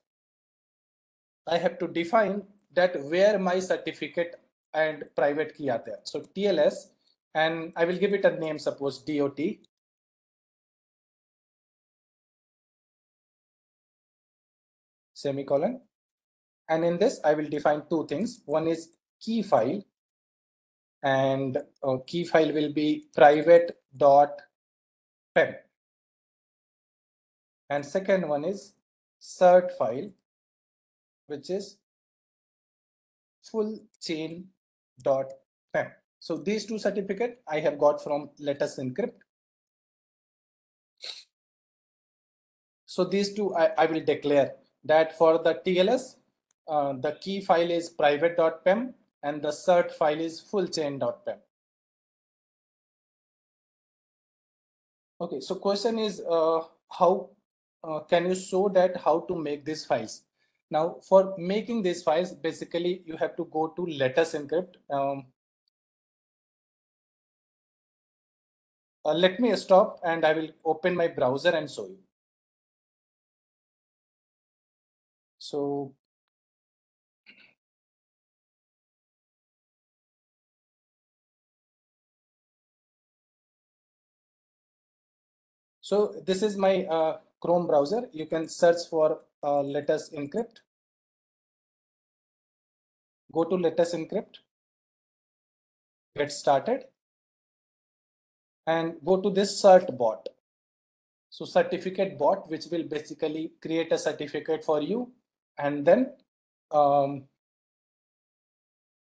I have to define that where my certificate and private key are there. So TLS, and I will give it a name, suppose DoT. Semicolon. And in this, I will define two things. One is key file, and key file will be private.pem. And second one is cert file, which is full chain.pem. So these two certificates I have got from Let Us Encrypt. So these two I will declare that for the TLS, the key file is private.pem and the cert file is full chain.pem. Okay, so question is how can you show that how to make these files? Now for making these files, basically you have to go to Let Us Encrypt. Let me stop and I will open my browser and show you. So this is my Chrome browser. You can search for Let Us Encrypt. Go to Let Us Encrypt. Get started. And go to this cert bot. So certificate bot, which will basically create a certificate for you. And then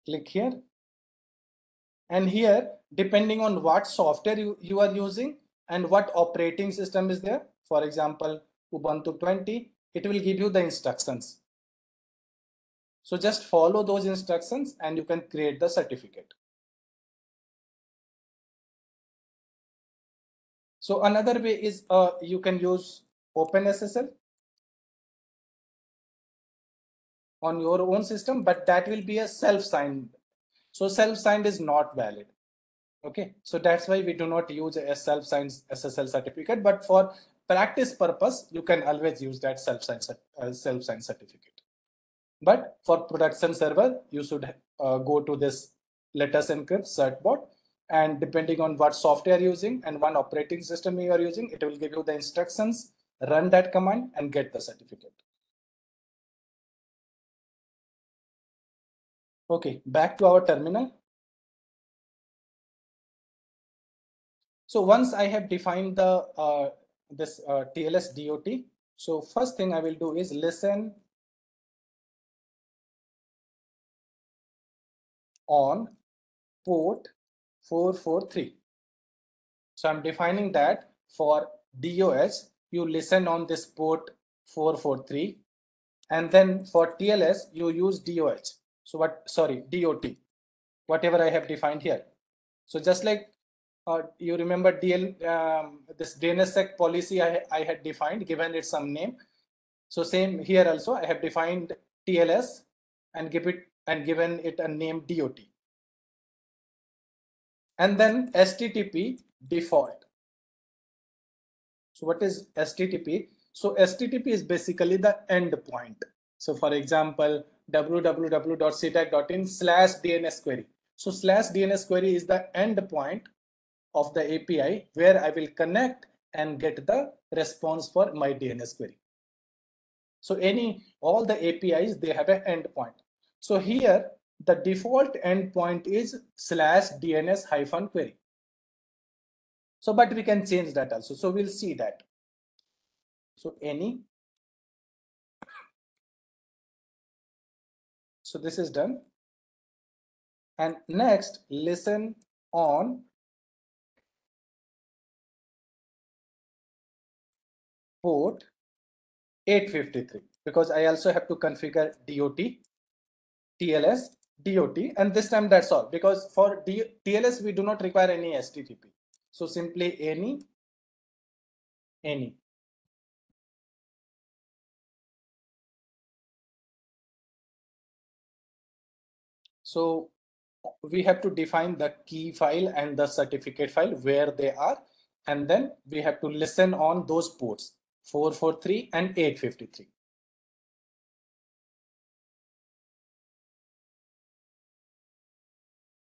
click here. And here, depending on what software you are using and what operating system is there, for example, Ubuntu 20, it will give you the instructions. So just follow those instructions and you can create the certificate. So another way is you can use OpenSSL on your own system, but that will be a self-signed. So self-signed is not valid. Okay, so that's why we do not use a self-signed SSL certificate, but for practice purpose, you can always use that self-signed certificate. But for production server, you should go to this Let Us Encrypt cert bot, and depending on what software you're using and what operating system you are using, it will give you the instructions, run that command and get the certificate. Okay, back to our terminal. So once I have defined the this TLS DoT, so first thing I will do is listen on port 443. So I'm defining that for DOS, you listen on this port 443, and then for TLS, you use DOH. So DOT, whatever I have defined here. So just like you remember this DNSSEC-Policy I had defined, given it some name. So same here also, I have defined TLS and given it a name DOT. And then HTTP default. So what is HTTP? So HTTP is basically the endpoint. So for example, www.cdac.in/DNS query. So /DNS query is the endpoint of the API where I will connect and get the response for my DNS query. So all the APIs, they have an endpoint. So here the default endpoint is /DNS-query. So, but we can change that also. So we'll see that. So so this is done. And next, listen on port 853, because I also have to configure DoT, TLS, DoT, and this time that's all, because for TLS we do not require any HTTP. So simply any. So we have to define the key file and the certificate file where they are, and then we have to listen on those ports 443 and 853.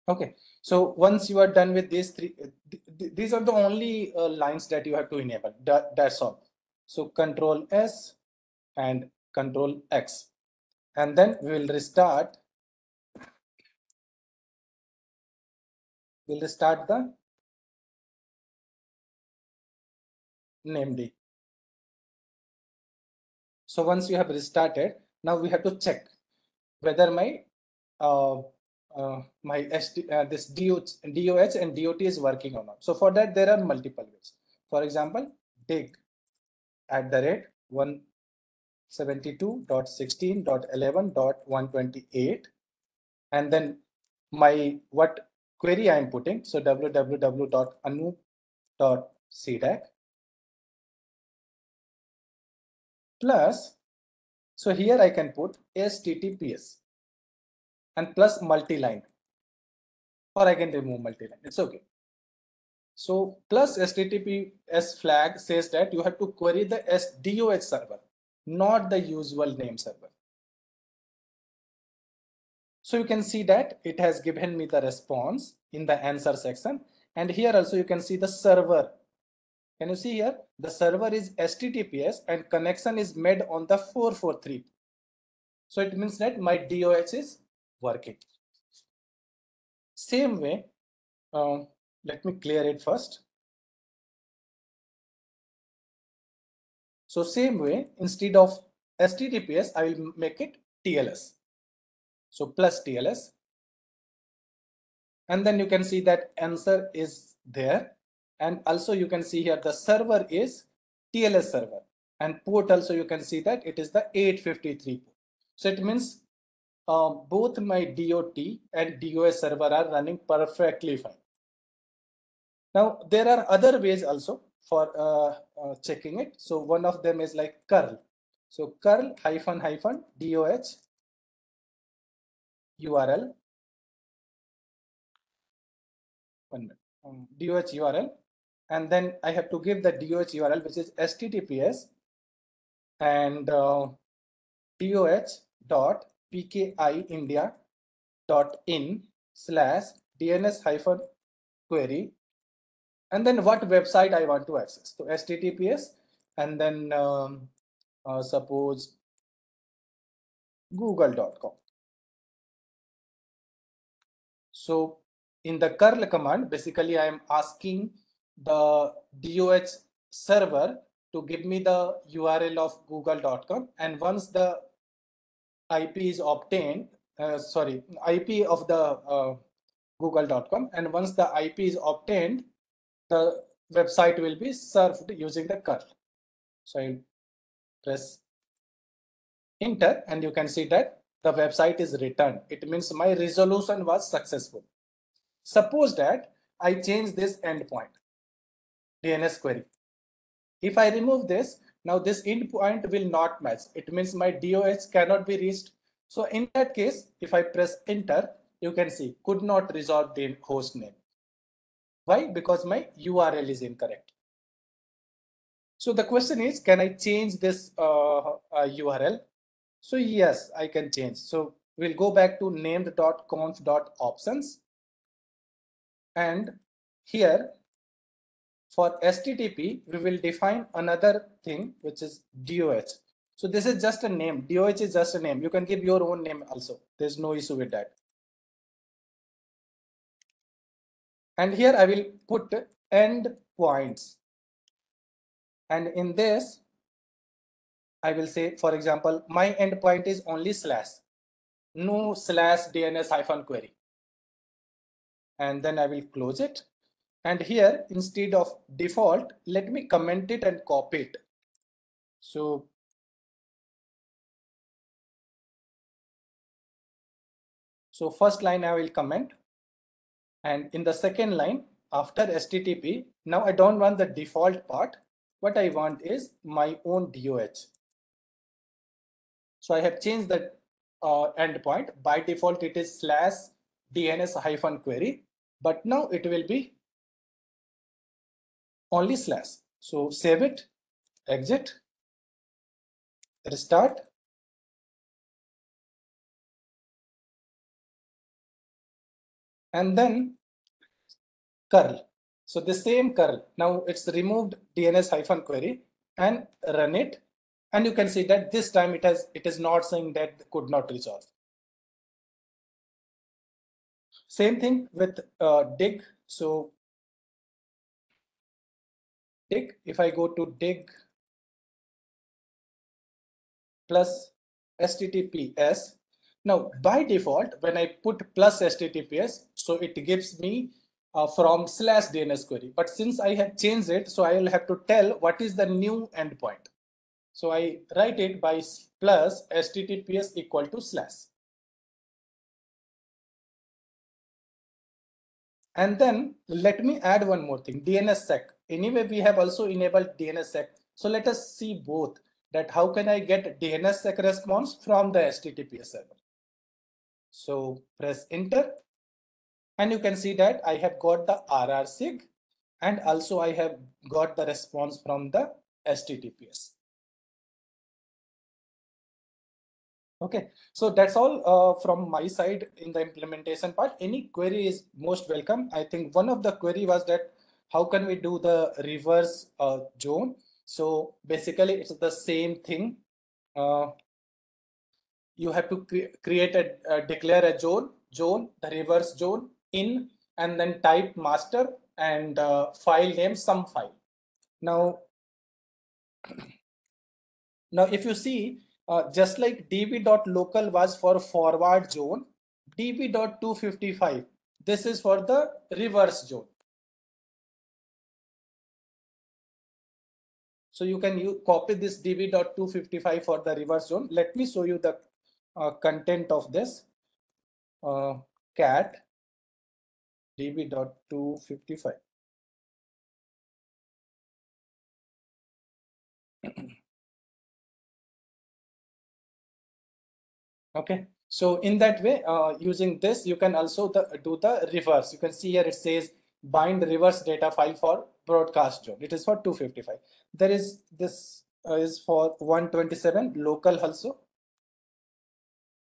Okay, so once you are done with these three, these are the only lines that you have to enable. That's all. So Control S and Control X, and then we will restart. We'll restart the named. So once you have restarted, now we have to check whether my this DOH and DOT is working or not. So for that, there are multiple ways. For example, dig @172.16.11.128, and then my what query I am putting. So www.anoop.C-DAC plus, so here I can put HTTPS and plus multi-line, or I can remove multi-line. It's okay. So plus HTTPS flag says that you have to query the DOH server, not the usual name server. So you can see that it has given me the response in the answer section. And here also you can see the server. Can you see here? The server is HTTPS and connection is made on the 443. So it means that my DOH is working. Same way, let me clear it first. So same way, instead of HTTPS, I will make it TLS. So plus TLS. And then you can see that answer is there. And also you can see here the server is TLS server, and port also you can see that it is the 853 port. So it means both my DOT and DOS server are running perfectly fine. Now there are other ways also for checking it. So one of them is like curl. So curl -DOH URL. DOH URL, and then I have to give the DOH URL, which is HTTPS and DOH.pkindia.in/DNS-query, and then what website I want to access. So HTTPS and then suppose google.com. So in the curl command, basically I am asking the DOH server to give me the URL of google.com, and once the IP is obtained, IP of the google.com, and once the IP is obtained, the website will be served using the curl. So I press enter, and you can see that the website is returned. It means my resolution was successful. Suppose that I change this endpoint, DNS query. If I remove this, now this endpoint will not match. It means my DOH cannot be reached. So in that case, if I press enter, you can see could not resolve the host name. Why? Because my URL is incorrect. So the question is, can I change this URL? So yes, I can change. So we'll go back to named.conf.options. And here for HTTP, we will define another thing, which is DOH. So this is just a name. DOH is just a name. You can give your own name also. There's no issue with that. And here I will put endpoints. And in this, I will say, for example, my endpoint is only / no /DNS-query. And then I will close it. And here, instead of default, let me comment it and copy it. So first line I will comment, and in the second line after HTTP, now I don't want the default part. What I want is my own DOH. So I have changed the endpoint. By default, it is /DNS-query, but now it will be only /. So save it, exit, restart. And then curl. So the same curl, now it's removed DNS-query and run it. And you can see that this time it is not saying that could not resolve. Same thing with dig. So dig, if I go to dig plus HTTPS, now by default, when I put plus HTTPS, so it gives me from /DNS query. But since I have changed it, so I will have to tell what is the new endpoint. So I write it by plus HTTPS equal to /. And then let me add one more thing, DNSSEC. Anyway, we have also enabled DNSSEC. So let us see both, that how can I get DNSSEC response from the HTTPS server. So press enter, and you can see that I have got the RRSIG, and also I have got the response from the HTTPS. Okay, so that's all from my side in the implementation part. Any query is most welcome. I think one of the query was that how can we do the reverse zone? So basically it's the same thing. You have to create a declare a zone, the reverse zone in, and then type master and file name some file. Now if you see, just like db.local was for forward zone, db.255, this is for the reverse zone. So you can copy this db.255 for the reverse zone. Let me show you the content of this. Cat db.255. Okay, so in that way, using this, you can also do the reverse. You can see here it says bind reverse data file for broadcast zone. It is for 255. There is this is for 127 local also.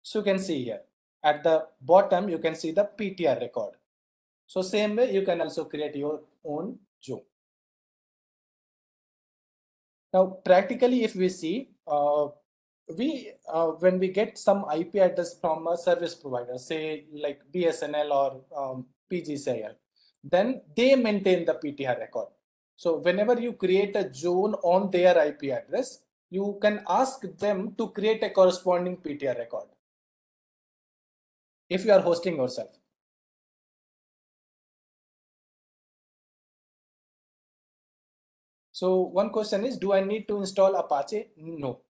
So you can see here at the bottom, you can see the PTR record. So same way, you can also create your own zone. Now, practically, if we see, when we get some IP address from a service provider, say like BSNL or PGCIL, then they maintain the PTR record. So whenever you create a zone on their IP address, you can ask them to create a corresponding PTR record if you are hosting yourself. So one question is, do I need to install Apache? No.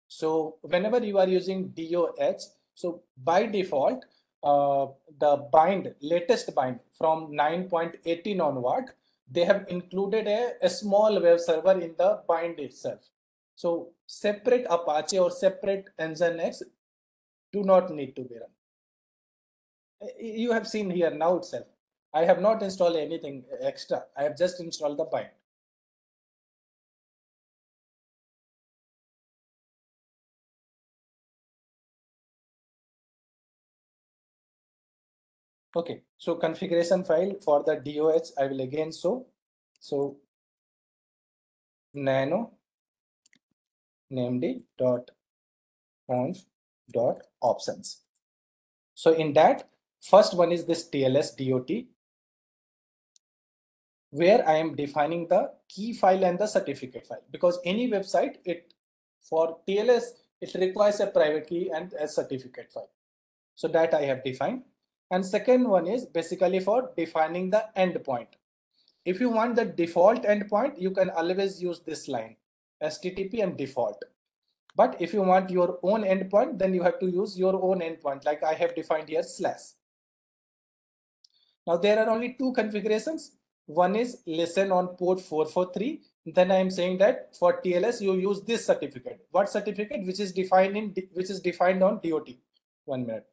So whenever you are using DoH, so by default, the latest bind from 9.18 onward, they have included a small web server in the bind itself. So separate Apache or separate Nginx do not need to be run. You have seen here now itself. I have not installed anything extra. I have just installed the bind. Okay, so configuration file for the DoH, I will again show. So nano named.conf.options. So in that, first one is this TLS DoT, where I am defining the key file and the certificate file, because any website, for TLS, it requires a private key and a certificate file. So that I have defined. And second one is basically for defining the endpoint. If you want the default endpoint, you can always use this line, HTTP and default. But if you want your own endpoint, then you have to use your own endpoint, like I have defined here /. Now there are only two configurations. One is listen on port 443. Then I am saying that for TLS, you use this certificate. What certificate? Which is defined on DoT. 1 minute.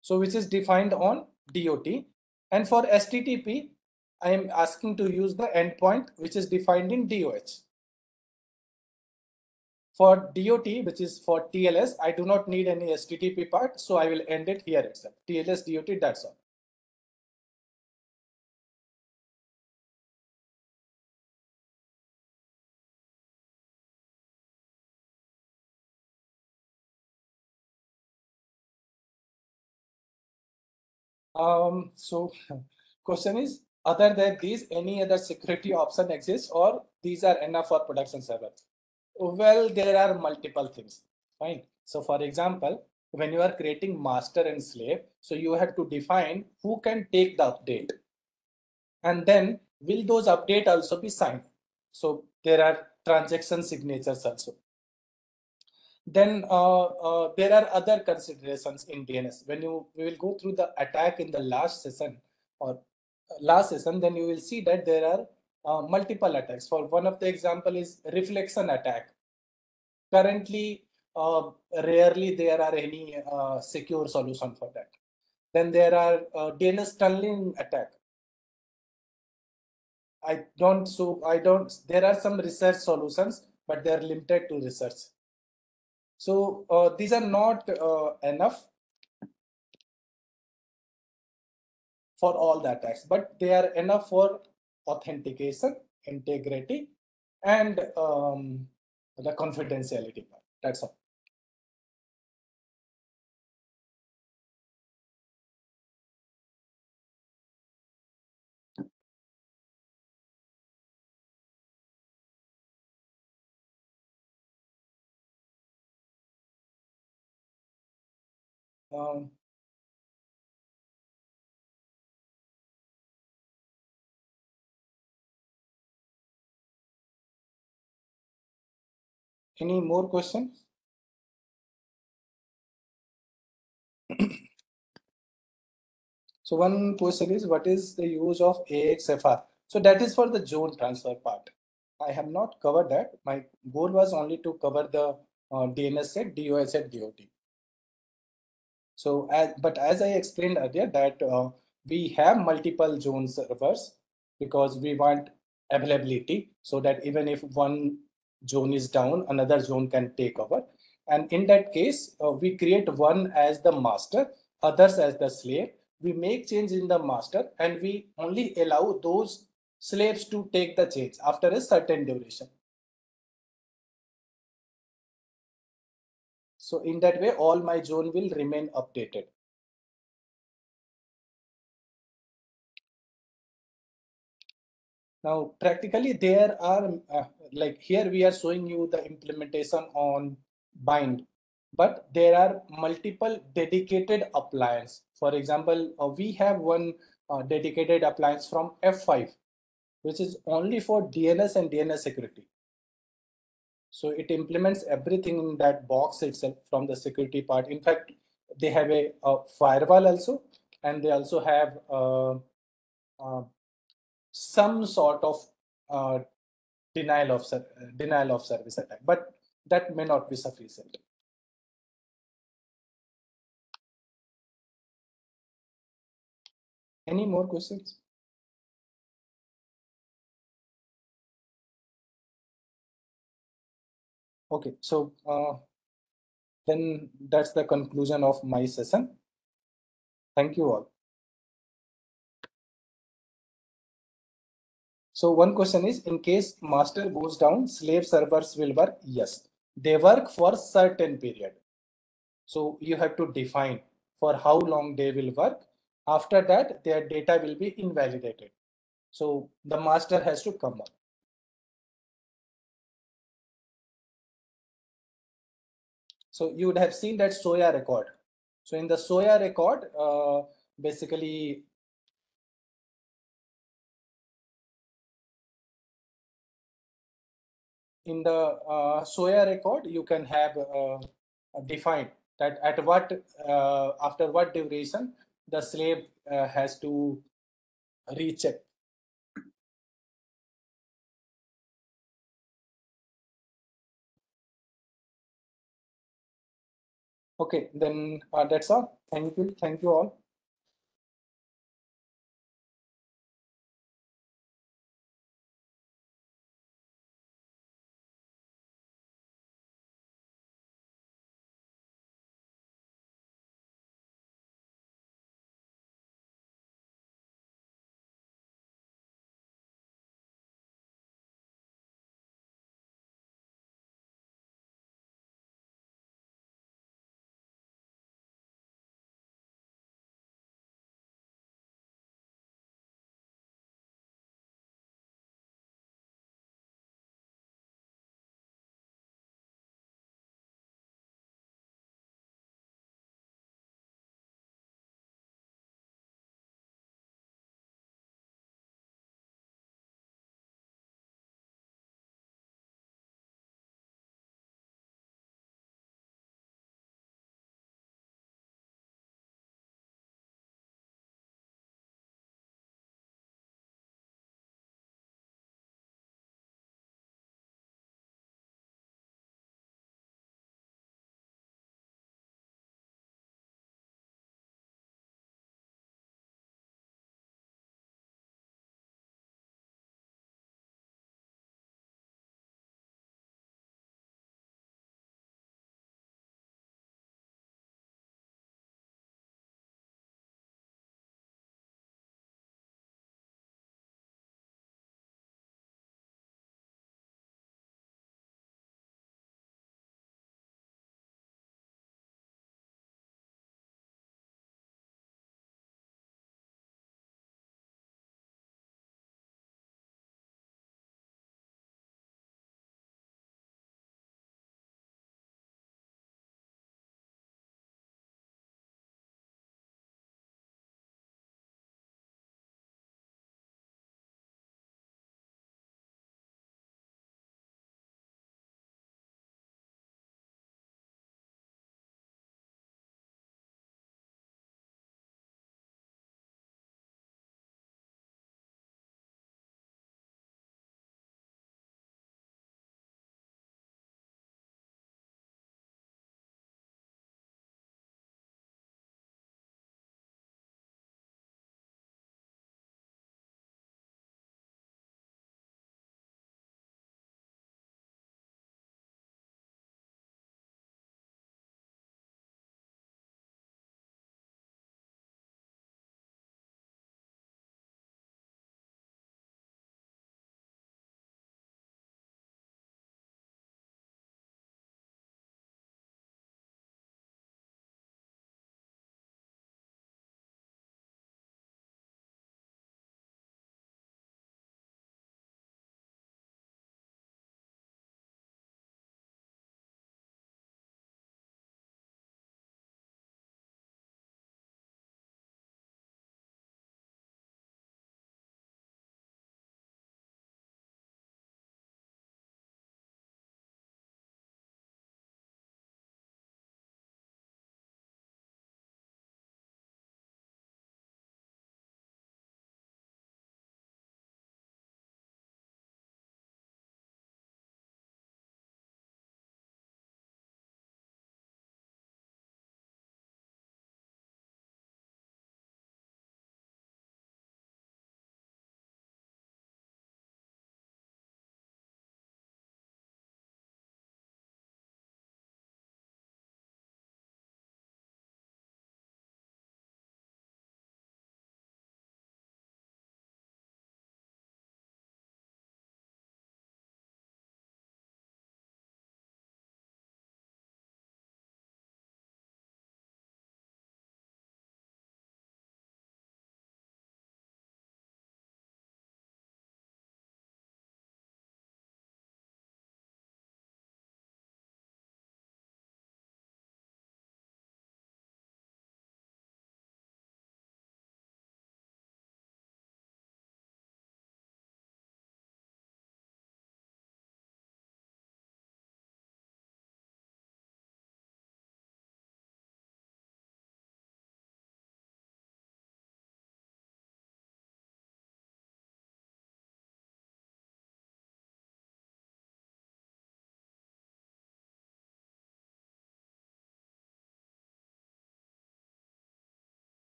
So which is defined on DoT. And for HTTP, I am asking to use the endpoint which is defined in DoH. For DoT, which is for TLS, I do not need any HTTP part, so I will end it here itself. TLS, DoT, that's all. So question is, other than these, any other security option exists, or these are enough for production server? Well, there are multiple things. Fine. So for example, when you are creating master and slave, so you have to define who can take the update. And then will those update also be signed? So there are transaction signatures also. Then there are other considerations in DNS. When we will go through the attack in the last session, then you will see that there are multiple attacks. For one of the example is reflection attack. Currently, rarely there are any secure solution for that. Then there are DNS tunneling attack. There are some research solutions, but they are limited to research. So these are not enough for all the attacks, but they are enough for authentication, integrity, and the confidentiality part. That's all. Um, any more questions? So one question is, what is the use of AXFR? So that is for the zone transfer part. I have not covered that. My goal was only to cover the DNSSEC, DOSSEC, DOT. So, but as I explained earlier, that we have multiple zone servers because we want availability, so that even if one zone is down, another zone can take over. And in that case, we create one as the master, others as the slave. We make change in the master, and we only allow those slaves to take the change after a certain duration. So in that way, all my zone will remain updated. Now, practically there are, like here we are showing you the implementation on bind, but there are multiple dedicated appliance. For example, we have one dedicated appliance from F5, which is only for DNS and DNS security. So it implements everything in that box itself from the security part. In fact, they have a firewall also, and they also have some sort of denial of service attack, but that may not be sufficient. Any more questions? Okay, so then that's the conclusion of my session. Thank you all. So one question is, in case master goes down, slave servers will work? Yes, they work for certain period. So you have to define for how long they will work. After that, their data will be invalidated. So the master has to come up. So you would have seen that SOA record. So in the SOA record, basically in the SOA record, you can have defined that at what after what duration the slave has to recheck. Okay, then that's all. Thank you all.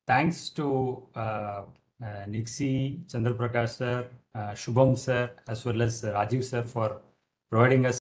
thanks to Nixi, Chandraprakash sir, Shubham sir, as well as Rajiv sir for providing us